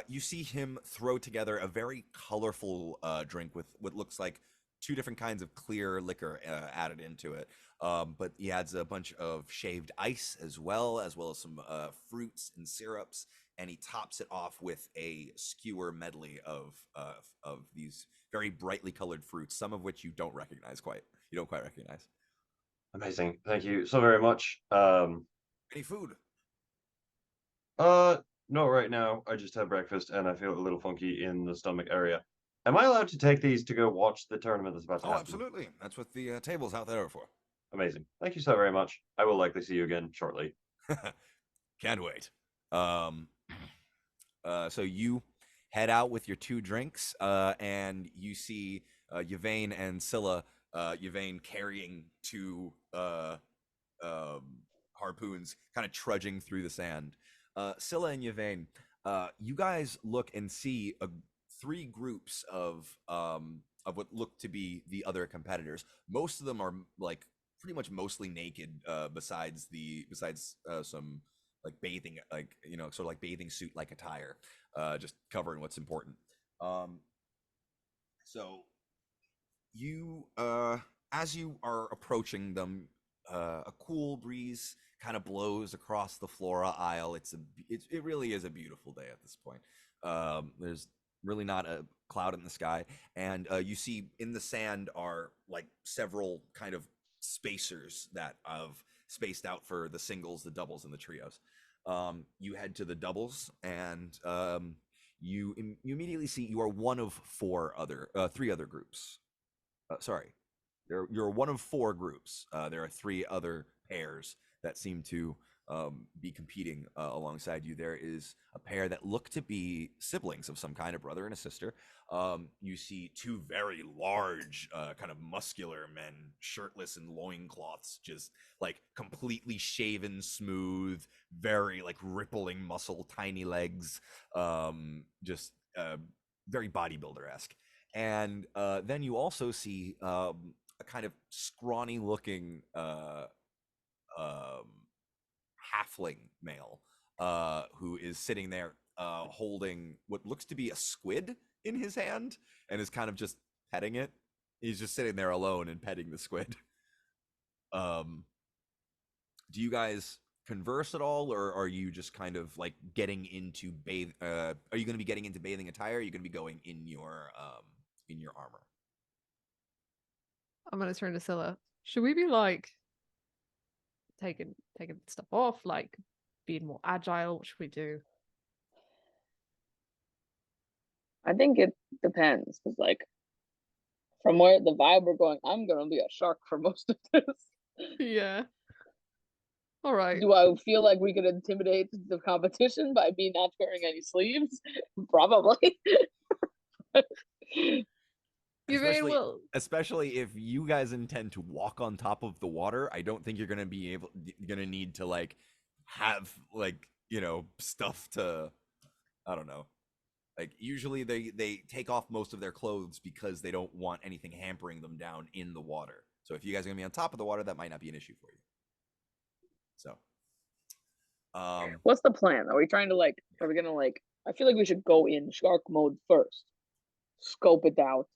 You see him throw together a very colorful drink with what looks like 2 different kinds of clear liquor added into it. But he adds a bunch of shaved ice as well as some fruits and syrups, and he tops it off with a skewer medley of these very brightly colored fruits, some of which you don't quite recognize. Amazing. Thank you so very much. Any food? No, right now. I just had breakfast and I feel a little funky in the stomach area. Am I allowed to take these to go watch the tournament that's about to happen? Absolutely. That's what the table's out there for. Amazing. Thank you so very much. I will likely see you again shortly. Can't wait. So you head out with your 2 drinks, and you see Yvain and Scylla. Yvain carrying 2 harpoons, kind of trudging through the sand. Scylla and Yvain, you guys look and see 3 groups of what look to be the other competitors. Most of them are like pretty much mostly naked, besides some like bathing, like, you know, sort of like bathing suit like attire, just covering what's important. So you as you are approaching them, a cool breeze kind of blows across the flora aisle. It really is a beautiful day at this point. There's really not a cloud in the sky, and you see in the sand are like several kind of spacers that have spaced out for the singles, the doubles, and the trios. You head to the doubles, and you immediately see you are one of 3 other groups. Sorry, you're one of 4 groups. There are 3 other pairs that seem to be competing alongside you. There is a pair that look to be siblings of some kind, a brother and a sister. You see 2 very large, kind of muscular men, shirtless in loincloths, just like completely shaven, smooth, very like rippling muscle, tiny legs, just very bodybuilder-esque. And then you also see a kind of scrawny looking halfling male who is sitting there holding what looks to be a squid in his hand and is kind of just petting it. He's just sitting there alone and petting the squid. Do you guys converse at all, or are you just kind of like getting into are you going to be getting into bathing attire? Or are you going to be going in your armor? I'm going to turn to Scylla. Should we be like taking stuff off, like being more agile? What should we do? I think it depends, because like from where the vibe we're going, I'm gonna be a shark for most of this. Yeah. All right. Do I feel like we could intimidate the competition by me not wearing any sleeves? Probably. You very well. Especially if you guys intend to walk on top of the water, I don't think you're gonna need to like have like, you know, stuff to, I don't know. Like usually they take off most of their clothes because they don't want anything hampering them down in the water. So if you guys are gonna be on top of the water, that might not be an issue for you. So what's the plan? Are we trying to like, are we gonna like, I feel like we should go in shark mode first, scope it out,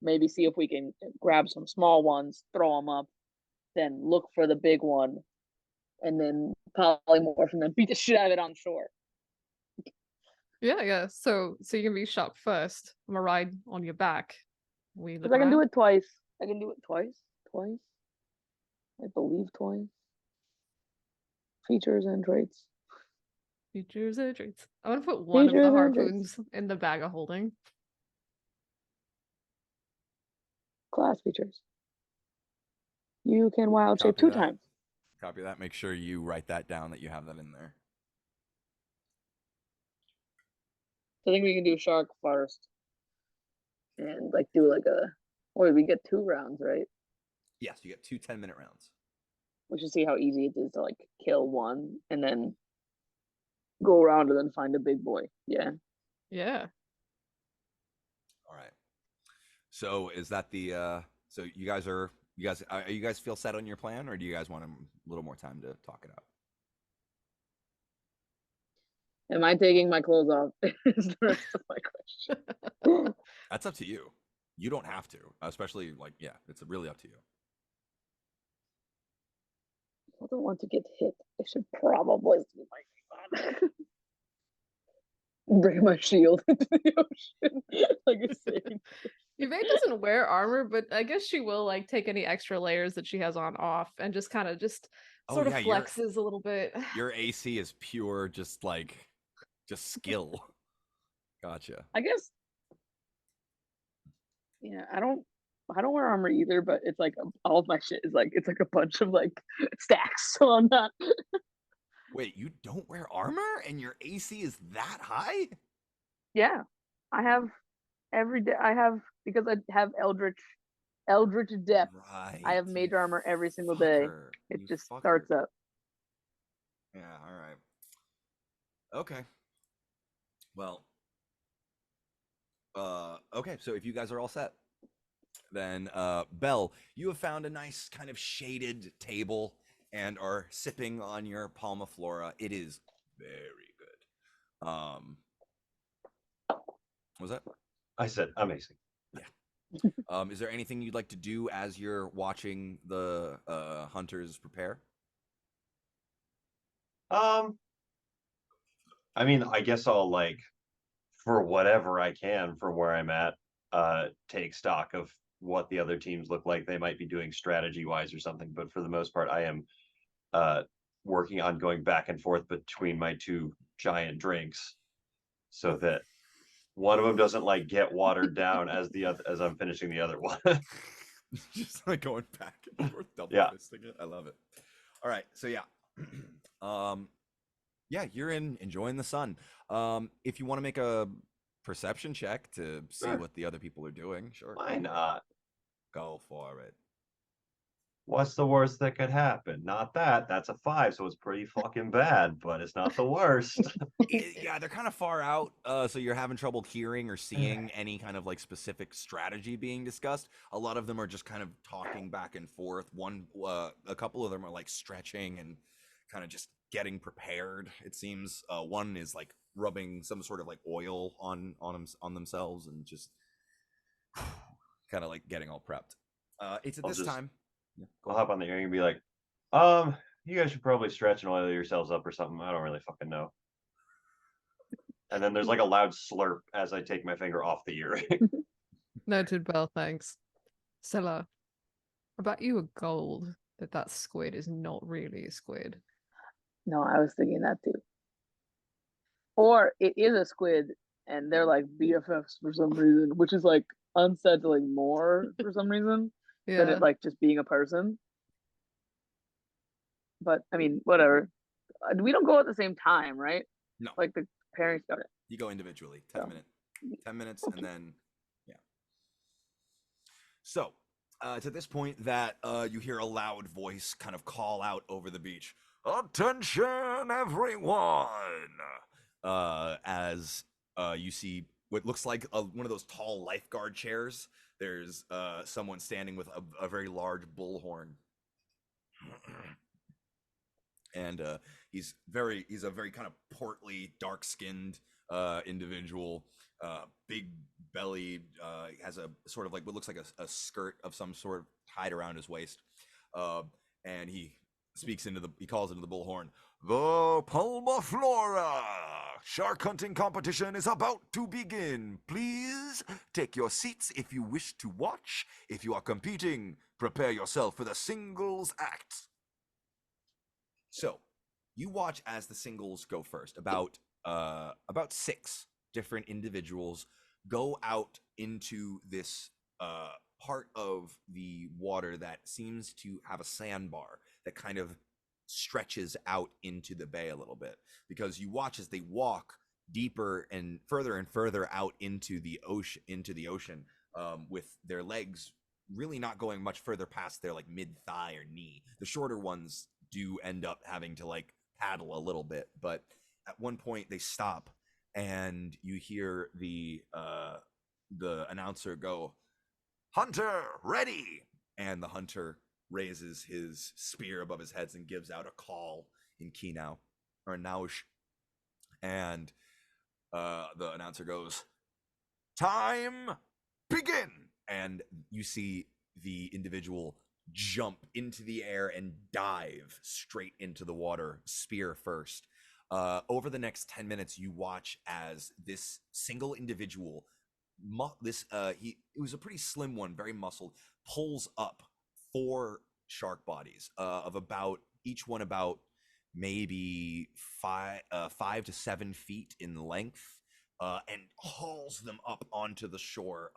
maybe see if we can grab some small ones, throw them up, then look for the big one, and then polymorph and then beat the shit out of it on shore. Yeah. So you can be shark first. I'm gonna ride on your back. Because I can do it twice. I can do it twice. I believe twice. Features and traits. Features and traits. I want to put one of the harpoons in the bag of holding. Class features. You can wild shape 2 times. Copy that. Make sure you write that down that you have that in there. I think we can do shark first. And like do like a, or we get 2 rounds, right? Yes, you get 2 10-minute rounds. We should see how easy it is to like kill one and then go around and then find a big boy. Yeah. Yeah. All right. So is that the so you guys feel set on your plan, or do you guys want a little more time to talk it out? Am I taking my clothes off? Is the rest of my question. That's up to you. You don't have to, especially like, yeah, it's really up to you. I don't want to get hit. I should probably do my bring my shield into the ocean like a saint. Yvette doesn't wear armor, but I guess she will like take any extra layers that she has on off and just kind of sort of flexes a little bit. Your AC is pure, just skill. Gotcha. I guess. Yeah, I don't wear armor either, but it's like all of my shit is like, it's like a bunch of like stacks. So I'm not. Wait, you don't wear armor and your AC is that high? Yeah, I have every day. I have, because I have Eldritch Depth. Right. I have mage armor every single day. It just starts up. Yeah. All right. Okay. Well. Okay. So if you guys are all set, then Belle, you have found a nice kind of shaded table and are sipping on your Palma Flora. It is very good. What was that? I said amazing. Yeah. Is there anything you'd like to do as you're watching the hunters prepare? I mean, I guess I'll like, for whatever I can from where I'm at, take stock of what the other teams look like. They might be doing strategy wise or something, but for the most part, I am working on going back and forth between my 2 giant drinks so that one of them doesn't like get watered down as I'm finishing the other one. Just like going back and forth, double fisting it. I love it. All right, so yeah. Yeah, you're enjoying the sun. If you want to make a perception check to see what the other people are doing, sure. Why not? Go for it. What's the worst that could happen? Not that. That's a 5, so it's pretty fucking bad, but it's not the worst. Yeah, they're kind of far out, so you're having trouble hearing or seeing any kind of like specific strategy being discussed. A lot of them are just kind of talking back and forth. A couple of them are like stretching and kind of just getting prepared. It seems one is like rubbing some sort of like oil on themselves and just kind of like getting all prepped. It's at this time. Yeah, I'll hop on the earring and be like, you guys should probably stretch and oil yourselves up or something. I don't really fucking know. And then there's like a loud slurp as I take my finger off the earring. Noted, Belle, thanks. Stella, about you a gold that squid is not really a squid. No, I was thinking that too. Or it is a squid and they're like BFFs for some reason, which is like unsettling more for some reason than it like just being a person. but I mean, whatever. We don't go at the same time, right? No. Like the pairings got it. You go individually. 10 minutes, and then yeah. So it's at this point that you hear a loud voice kind of call out over the beach. Attention, everyone! As you see what looks like one of those tall lifeguard chairs. There's someone standing with a very large bullhorn. And he's a very kind of portly, dark-skinned individual, big belly, has a sort of like what looks like a skirt of some sort tied around his waist, and he calls into the bullhorn. The Palma Flora shark hunting competition is about to begin. Please take your seats if you wish to watch. If you are competing, prepare yourself for the singles act. So, you watch as the singles go first. About 6 different individuals go out into this part of the water that seems to have a sandbar that kind of stretches out into the bay a little bit, because you watch as they walk deeper and further out into the ocean, with their legs really not going much further past their like mid-thigh or knee. The shorter ones do end up having to like paddle a little bit, but at one point they stop and you hear the announcer go, "Hunter, ready!" And the hunter raises his spear above his head and gives out a call in Kinau or Naush, and the announcer goes, "Time, begin!" And you see the individual jump into the air and dive straight into the water, spear first. Over the next 10 minutes, you watch as this single individual, it was a pretty slim one, very muscled, pulls up 4 shark bodies of about each one about maybe 5 to 7 feet in length, and hauls them up onto the shore,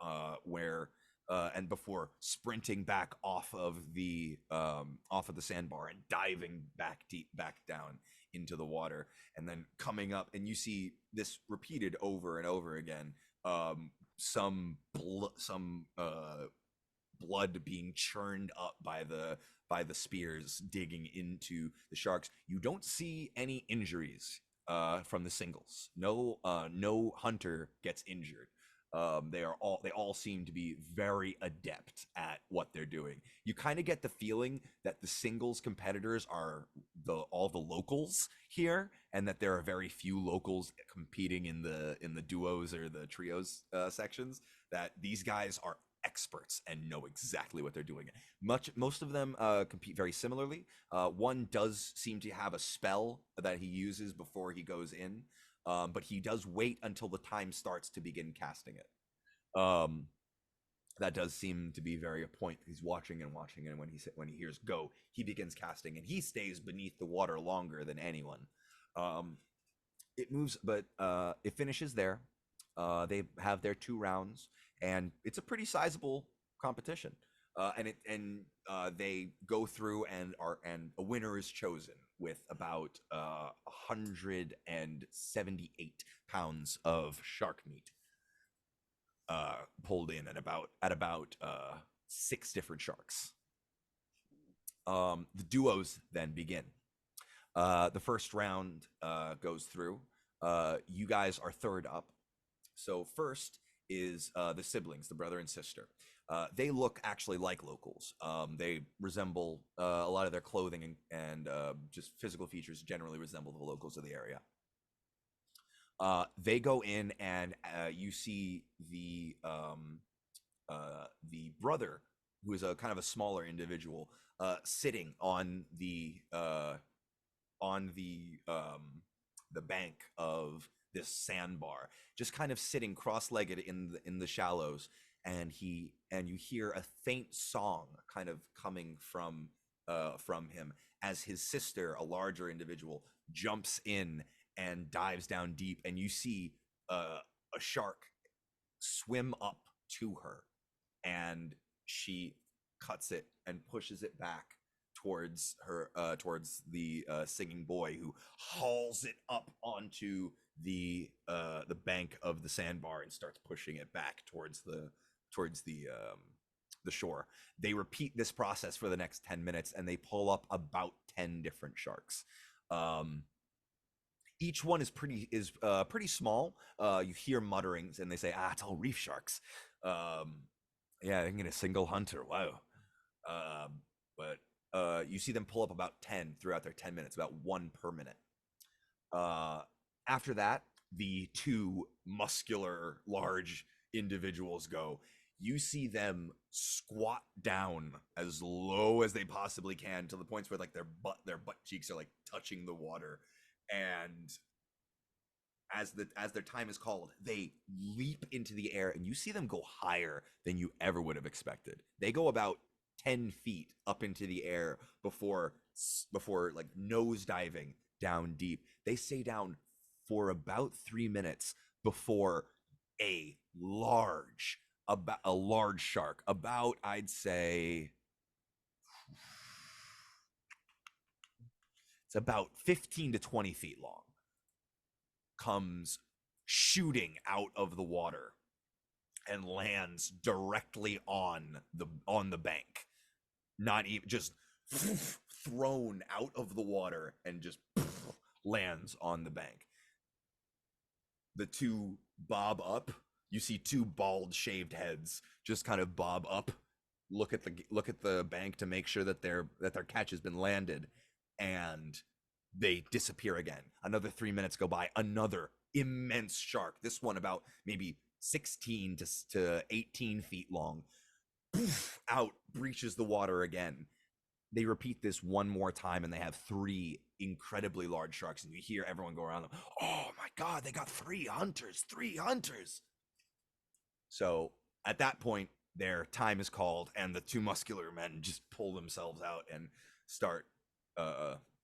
and before sprinting back off of the sandbar and diving back down into the water, and then coming up, and you see this repeated over and over again. Some blood being churned up by the spears digging into the sharks. You don't see any injuries from the singles. No hunter gets injured. They all seem to be very adept at what they're doing. You kind of get the feeling that the singles competitors are all the locals here, and that there are very few locals competing in the duos or the trios sections. That these guys are experts and know exactly what they're doing. Most of them compete very similarly. One does seem to have a spell that he uses before he goes in, but he does wait until the time starts to begin casting it. That does seem to be very a point. He's watching, and when he hears go, he begins casting, and he stays beneath the water longer than anyone. It moves, but it finishes there. They have their 2 rounds, and it's a pretty sizable competition. And they go through, and a winner is chosen with about 178 pounds of shark meat pulled in at about 6 different sharks. The duos then begin. The first round goes through. You guys are third up. So first is the siblings, the brother and sister. They look actually like locals. They resemble a lot of their clothing and just physical features generally resemble the locals of the area. They go in, and you see the brother, who is a kind of a smaller individual, sitting on the bank of this sandbar, just kind of sitting cross-legged in the shallows, and you hear a faint song kind of coming from him as his sister, a larger individual, jumps in and dives down deep, and you see a shark swim up to her, and she cuts it and pushes it back towards her, towards the singing boy, who hauls it up onto the bank of the sandbar and starts pushing it back towards the shore. They repeat this process for the next 10 minutes, and they pull up about 10 different sharks. Each one is pretty small. You hear mutterings, and they say, "Ah, it's all reef sharks." Yeah, I can get a single hunter. Wow. But you see them pull up about 10 throughout their 10 minutes, about one per minute. After that, the two muscular, large individuals go. You see them squat down as low as they possibly can, to the points where like their butt cheeks are like touching the water. And as their time is called, they leap into the air, and you see them go higher than you ever would have expected. They go about 10 feet up into the air before like nose diving down deep. They stay down for about 3 minutes before a large shark, about, I'd say, it's about 15 to 20 feet long, comes shooting out of the water and lands directly on the bank. Not even just thrown out of the water, and just lands on the bank. The two bob up. You see two bald, shaved heads just kind of bob up, look at the bank to make sure that their catch has been landed, and they disappear again. Another 3 minutes go by. Another immense shark, this one about maybe 16 to 18 feet long, out, breaches the water again. They repeat this one more time, and they have 3 incredibly large sharks, and you hear everyone go around them. Oh my God, they got 3 hunters, 3 hunters. So at that point, their time is called, and the 2 muscular men just pull themselves out and start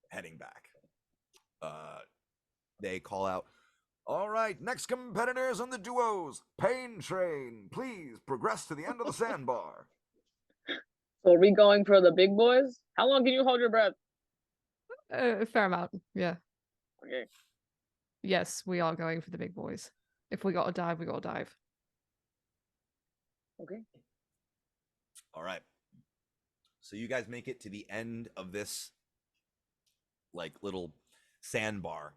heading back. They call out, "All right, next competitors on the duos, Pain Train, please progress to the end of the sandbar." So are we going for the big boys? How long can you hold your breath? A fair amount, yeah. Okay. Yes, we are going for the big boys. If we gotta dive, we gotta dive. Okay. All right. So you guys make it to the end of this like little sandbar,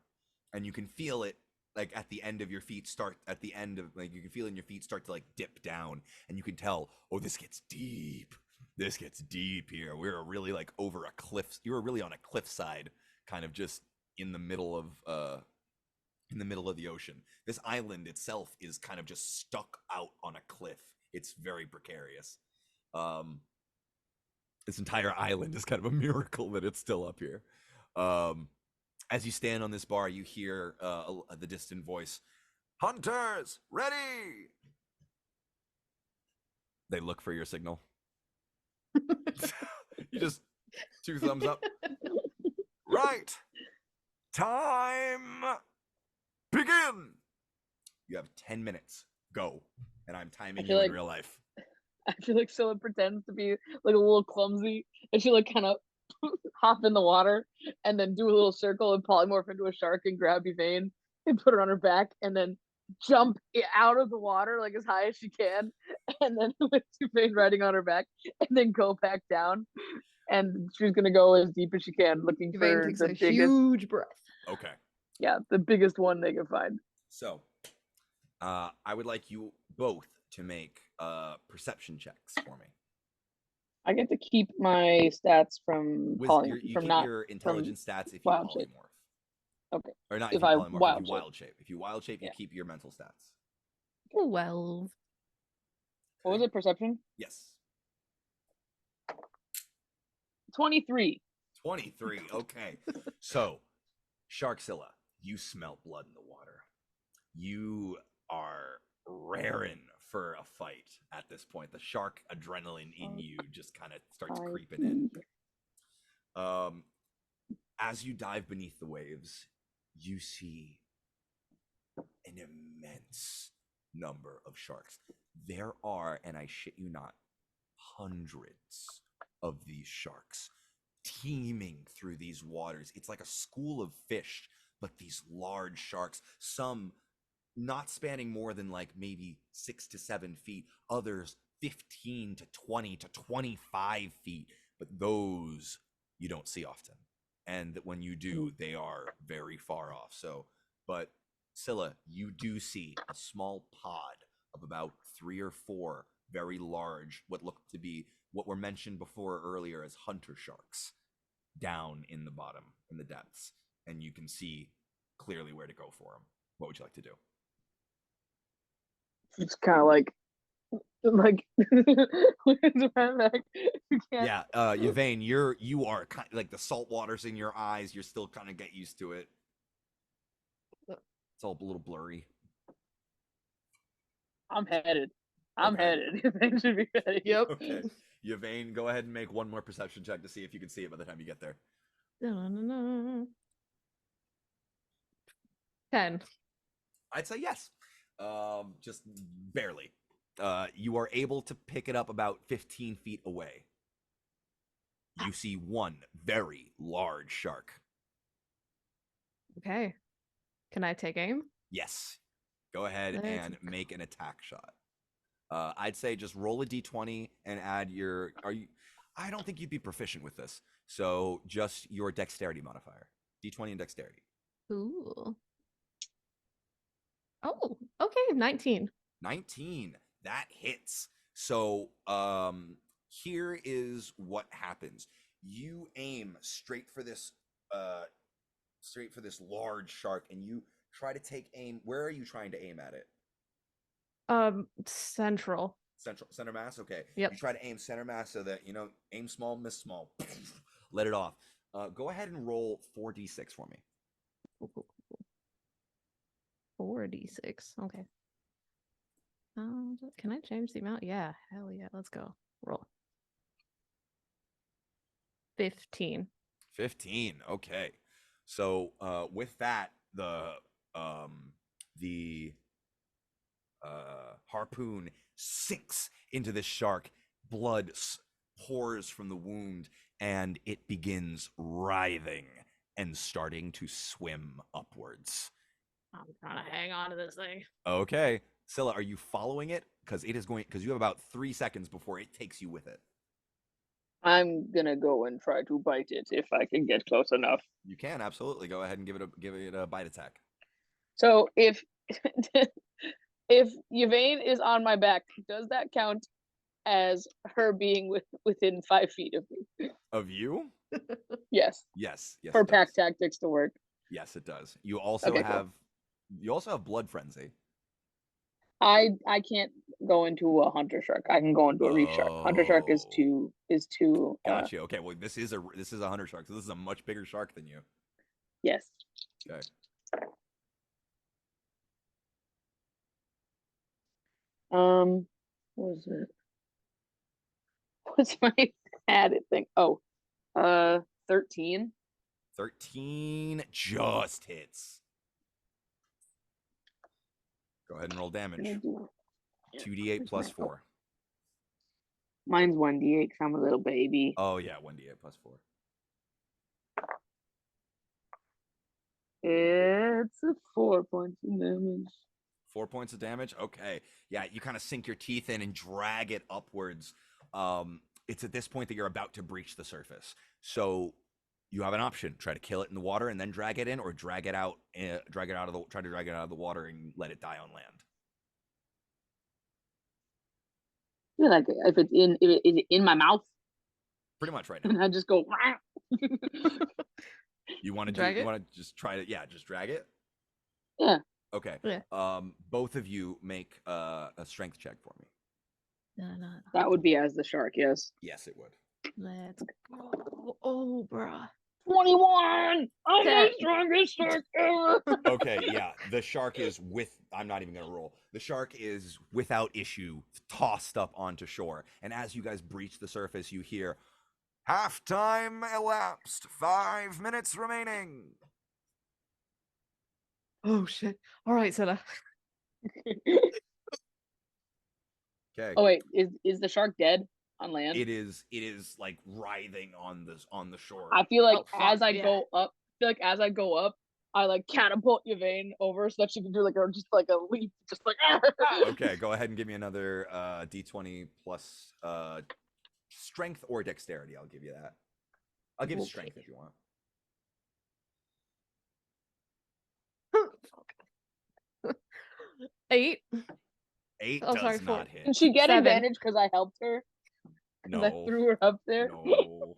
and you can feel it like at the end of your feet start at the end of like you can feel in your feet start to like dip down, and you can tell, oh, this gets deep. This gets deep here. We're really like over a cliff. You were really on a cliffside, kind of just in the middle of the ocean. This island itself is kind of just stuck out on a cliff. It's very precarious. This entire island is kind of a miracle that it's still up here. As you stand on this bar, you hear the distant voice, "Hunters, ready!" They look for your signal. You just 2 thumbs up. Right. Time. Begin. You have 10 minutes. Go. And I'm timing you in real life. I feel like someone pretends to be like a little clumsy, and she like kind of hop in the water and then do a little circle and polymorph into a shark and grab Yvain and put her on her back and then jump out of the water like as high as she can, and then with Yvain riding on her back, and then go back down. And she's gonna go as deep as she can, looking Yvain for takes the a biggest, huge breath. Okay. Yeah, the biggest one they can find. So, I would like you both to make perception checks for me. I get to keep my stats from you keep your intelligence stats if you polymorph. Shape. Okay. Or not if you polymorph, if you wild shape. If you wild shape, you keep your mental stats. 12. What was it, perception? Yes. 23. 23, okay. So, Sharksilla, you smell blood in the water. You are raring for a fight at this point. The shark adrenaline in you just kind of starts creeping in. As you dive beneath the waves, you see an immense number of sharks. There are, and I shit you not, hundreds of these sharks teeming through these waters. It's like a school of fish, but these large sharks, some not spanning more than like maybe 6 to 7 feet, others 15 to 20 to 25 feet, but those you don't see often. And when you do, they are very far off. So, but Scylla, you do see a small pod of about 3 or 4 very large, what look to be what were mentioned before earlier as hunter sharks down in the bottom, in the depths. And you can see clearly where to go for them. What would you like to do? It's kind of like yeah, Yvain, you are kind of like the salt water's in your eyes. You're still kind of get used to it. It's all a little blurry. I'm headed. Yvain should be ready. Yep. Okay. Yvain, go ahead and make one more perception check to see if you can see it by the time you get there. 10. I'd say yes. Just barely. You are able to pick it up about 15 feet away. You see one very large shark. Okay. Can I take aim? Yes. Go ahead and make an attack shot. I'd say just roll a d20 and add your... I don't think you'd be proficient with this. So just your dexterity modifier. D20 and dexterity. Ooh. Oh, okay. 19. 19. That hits. So here is what happens. You aim straight for this large shark, and you try to take aim. Where are you trying to aim at it? Center mass. Okay. Yep. You try to aim center mass so that aim small, miss small. Let it off. Go ahead and roll 4d6 for me. 4d6. Okay. Can I change the amount? Yeah. Hell yeah. Let's go. Roll. 15. 15. Okay. So with that, the harpoon sinks into this shark. Blood pours from the wound, and it begins writhing and starting to swim upwards. I'm trying to hang on to this thing. Okay. Scylla, are you following it? Because you have about 3 seconds before it takes you with it. I'm gonna go and try to bite it if I can get close enough. You can absolutely go ahead and give it a bite attack. So if Yvain is on my back, does that count as her being within 5 feet of me? Of you? Yes. Yes. For pack tactics to work. Yes, it does. You also have blood frenzy. I can't go into a hunter shark. I can go into a reef shark. Hunter shark is too. Gotcha. Okay. Well, this is a hunter shark, so this is a much bigger shark than you. Yes. Okay. What was it? What's my added thing? 13. 13 just hits. Go ahead and roll damage. 2d8 plus 4. Mine's 1d8 because I'm a little baby. Oh yeah, 1d8 plus 4. It's 4 points of damage. 4 points of damage? Okay. Yeah, you kind of sink your teeth in and drag it upwards. It's at this point that you're about to breach the surface. So you have an option: try to kill it in the water and then drag it in, or try to drag it out of the water and let it die on land. Yeah, like if it's in my mouth. Pretty much right now. And I just go. You want to just try to just drag it? Yeah. Okay. Yeah. Both of you make a strength check for me. No. That would be as the shark, yes. Yes, it would. Let's go. Oh, bruh. 21! I'm the strongest shark ever! Okay, yeah. The shark is I'm not even going to roll. The shark is without issue tossed up onto shore. And as you guys breach the surface, you hear, "Halftime elapsed. 5 minutes remaining." Oh, shit. All right, Scylla. Okay. Oh, wait. Is the shark dead? on land? It is like writhing on the shore. I feel like as I go up, I like catapult Yvain over so that she can do like a leap, just like. Okay, go ahead and give me another d20 plus strength or dexterity. I'll give you that. I'll give you strength if you want. 8. 8 does not hit. Can she get 7. advantage because I helped her? No. I threw her up there. No.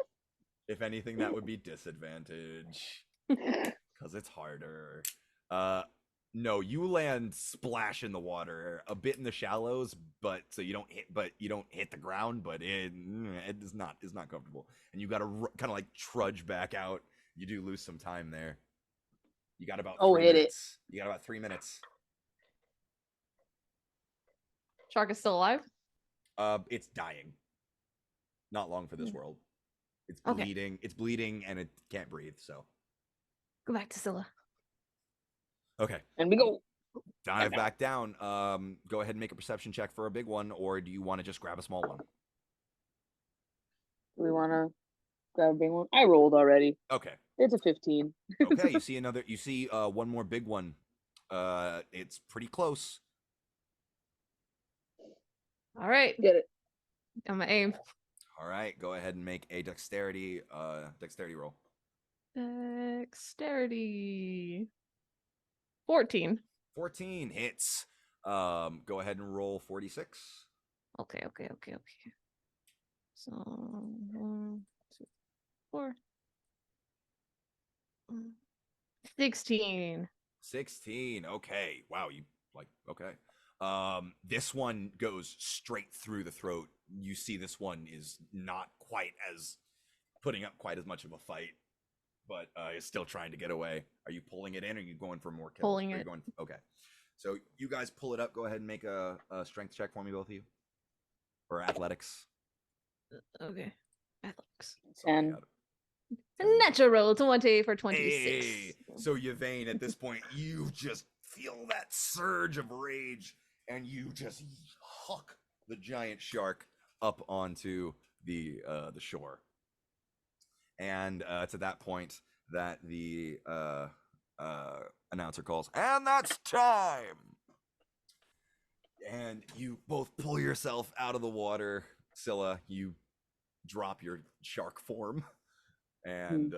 If anything, that would be disadvantage. Because it's harder. No, you land splash in the water, a bit in the shallows, but so you don't hit the ground, but it is not comfortable, and you got to kind of like trudge back out. You do lose some time there. You got about 3 minutes. You got about 3 minutes. Shark is still alive? It's dying. Not long for this world. It's bleeding. Okay. It's bleeding and it can't breathe, so. Go back to Scylla. Okay. And we go. Dive back down. Go ahead and make a perception check for a big one, or do you want to just grab a small one? Do we want to grab a big one? I rolled already. Okay. It's a 15. Okay, you see one more big one. It's pretty close. All right. Get it. I'm gonna aim. All right, go ahead and make a dexterity roll. Dexterity. 14. 14 hits. Go ahead and roll 46. Okay. So 1, 2, 4. 16. 16. Okay. Wow. Okay. This one goes straight through the throat. You see this one is not quite as putting up quite as much of a fight, but is still trying to get away. Are you pulling it in, or are you going for more kills? Pulling it. Okay. So you guys pull it up. Go ahead and make a strength check for me, both of you. Or athletics. Okay. Athletics. 10. Natural 20 for 26. Hey. So Yvain, at this point, you just feel that surge of rage, and you just huck the giant shark up onto the shore. And it's at that point that the announcer calls, and that's time. And you both pull yourself out of the water. Scylla, you drop your shark form, and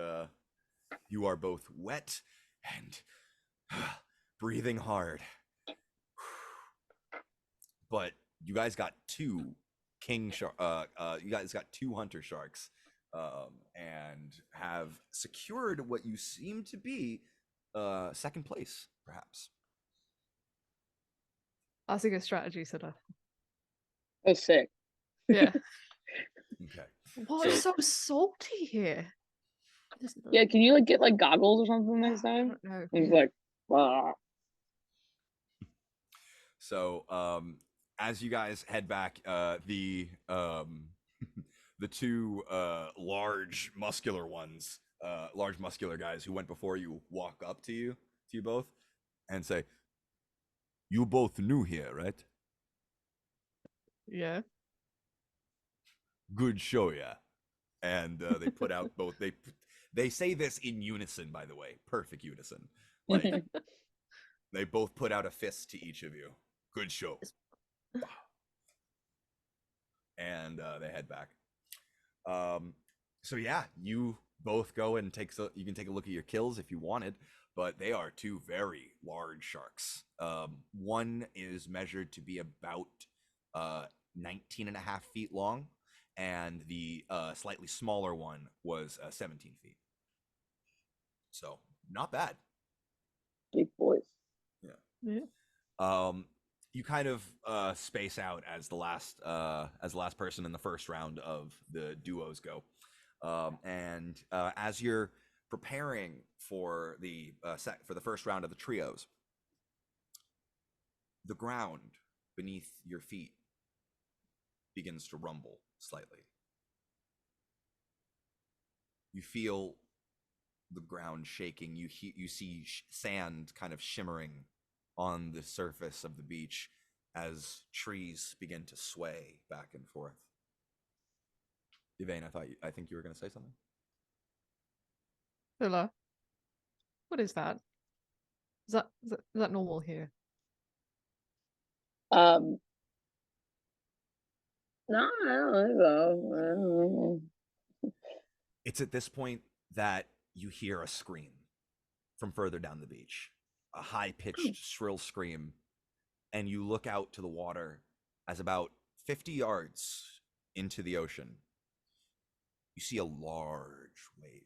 you are both wet and breathing hard. But you guys got 2 king shark. You guys got 2 hunter sharks, and have secured what you seem to be second place, perhaps. That's a good strategy, Scylla. That's sick. Yeah. Okay. Why is so salty here? Yeah, can you like get like goggles or something next time? I don't know. He's like, wow. So, as you guys head back, the 2 large muscular guys who went before you walk up to you both, and say, "You both new here, right?" Yeah. Good show, yeah. And they put out both. They say this in unison, by the way, perfect unison. Like they both put out a fist to each of you. Good show. And they head back. So yeah, you both go and you can take a look at your kills if you wanted, but they are 2 very large sharks. One is measured to be about 19.5 feet long, and the slightly smaller one was 17 feet. So not bad. Big boys. Yeah. You kind of space out as the last person in the first round of the duos go, and as you're preparing for the first round of the trios, the ground beneath your feet begins to rumble slightly. You feel the ground shaking. You see sand kind of shimmering on the surface of the beach as trees begin to sway back and forth. Yvain, I think you were going to say something. Hello. What is that? Is that normal here? No, I don't think so. It's at this point that you hear a scream from further down the beach, a high-pitched, shrill scream, and you look out to the water as about 50 yards into the ocean, you see a large wave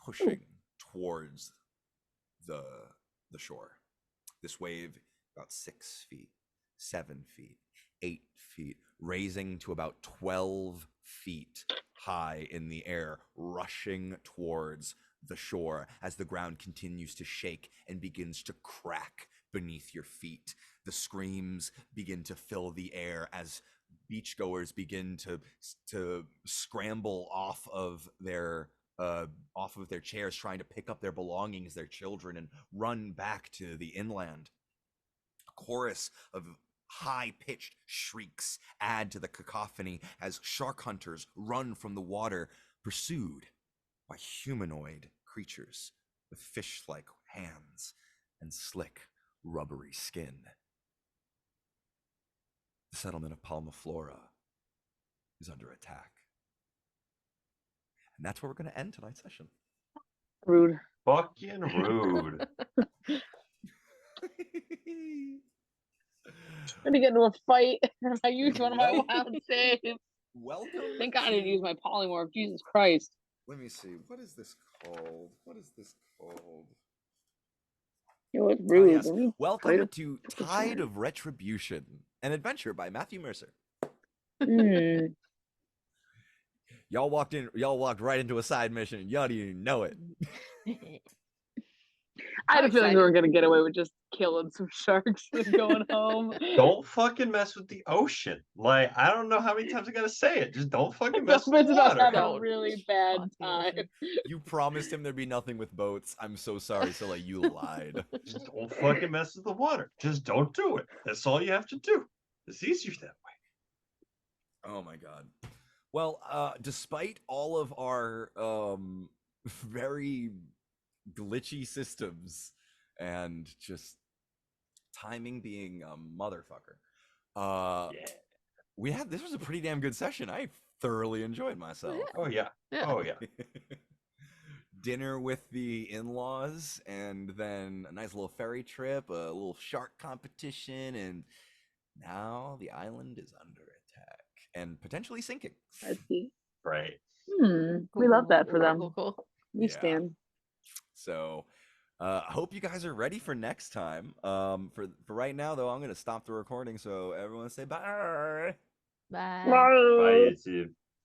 pushing towards the shore. This wave about 6 feet, 7 feet, 8 feet, raising to about 12 feet high in the air, rushing towards the shore as the ground continues to shake and begins to crack beneath your feet. The screams begin to fill the air as beachgoers begin to scramble off of their chairs, trying to pick up their belongings, their children, and run back to the inland. A chorus of high-pitched shrieks add to the cacophony as shark hunters run from the water, pursued by humanoid creatures with fish-like hands and slick, rubbery skin. The settlement of Palmaflora is under attack. And that's where we're going to end tonight's session. Rude. Fucking rude. Let me get into a fight. I used one of my wild saves. Welcome. Thank God I didn't use my polymorph. Jesus Christ. Let me see. What is this called? You know, it's rude. Yes. Welcome to Tide of Retribution, an adventure by Matthew Mercer. Y'all walked right into a side mission. Y'all didn't even know it. I had a feeling we were going to get away with just killing some sharks and going home. Don't fucking mess with the ocean. Like, I don't know how many times I gotta say it. Just don't fucking mess with the water. Having a really bad time. You promised him there'd be nothing with boats. I'm so sorry, Scylla. You lied. Just don't fucking mess with the water. Just don't do it. That's all you have to do. It's easier that way. Oh my god. Well, despite all of our very glitchy systems and just timing being a motherfucker, this was a pretty damn good session. I thoroughly enjoyed myself. Oh yeah. Oh yeah. Dinner with the in-laws, and then a nice little ferry trip, a little shark competition, and now the island is under attack and potentially sinking. I see. Right. We love that for them. Cool. We stand. So I hope you guys are ready for next time. For right now, though, I'm going to stop the recording, so everyone say bye. Bye. Bye. Bye, YouTube.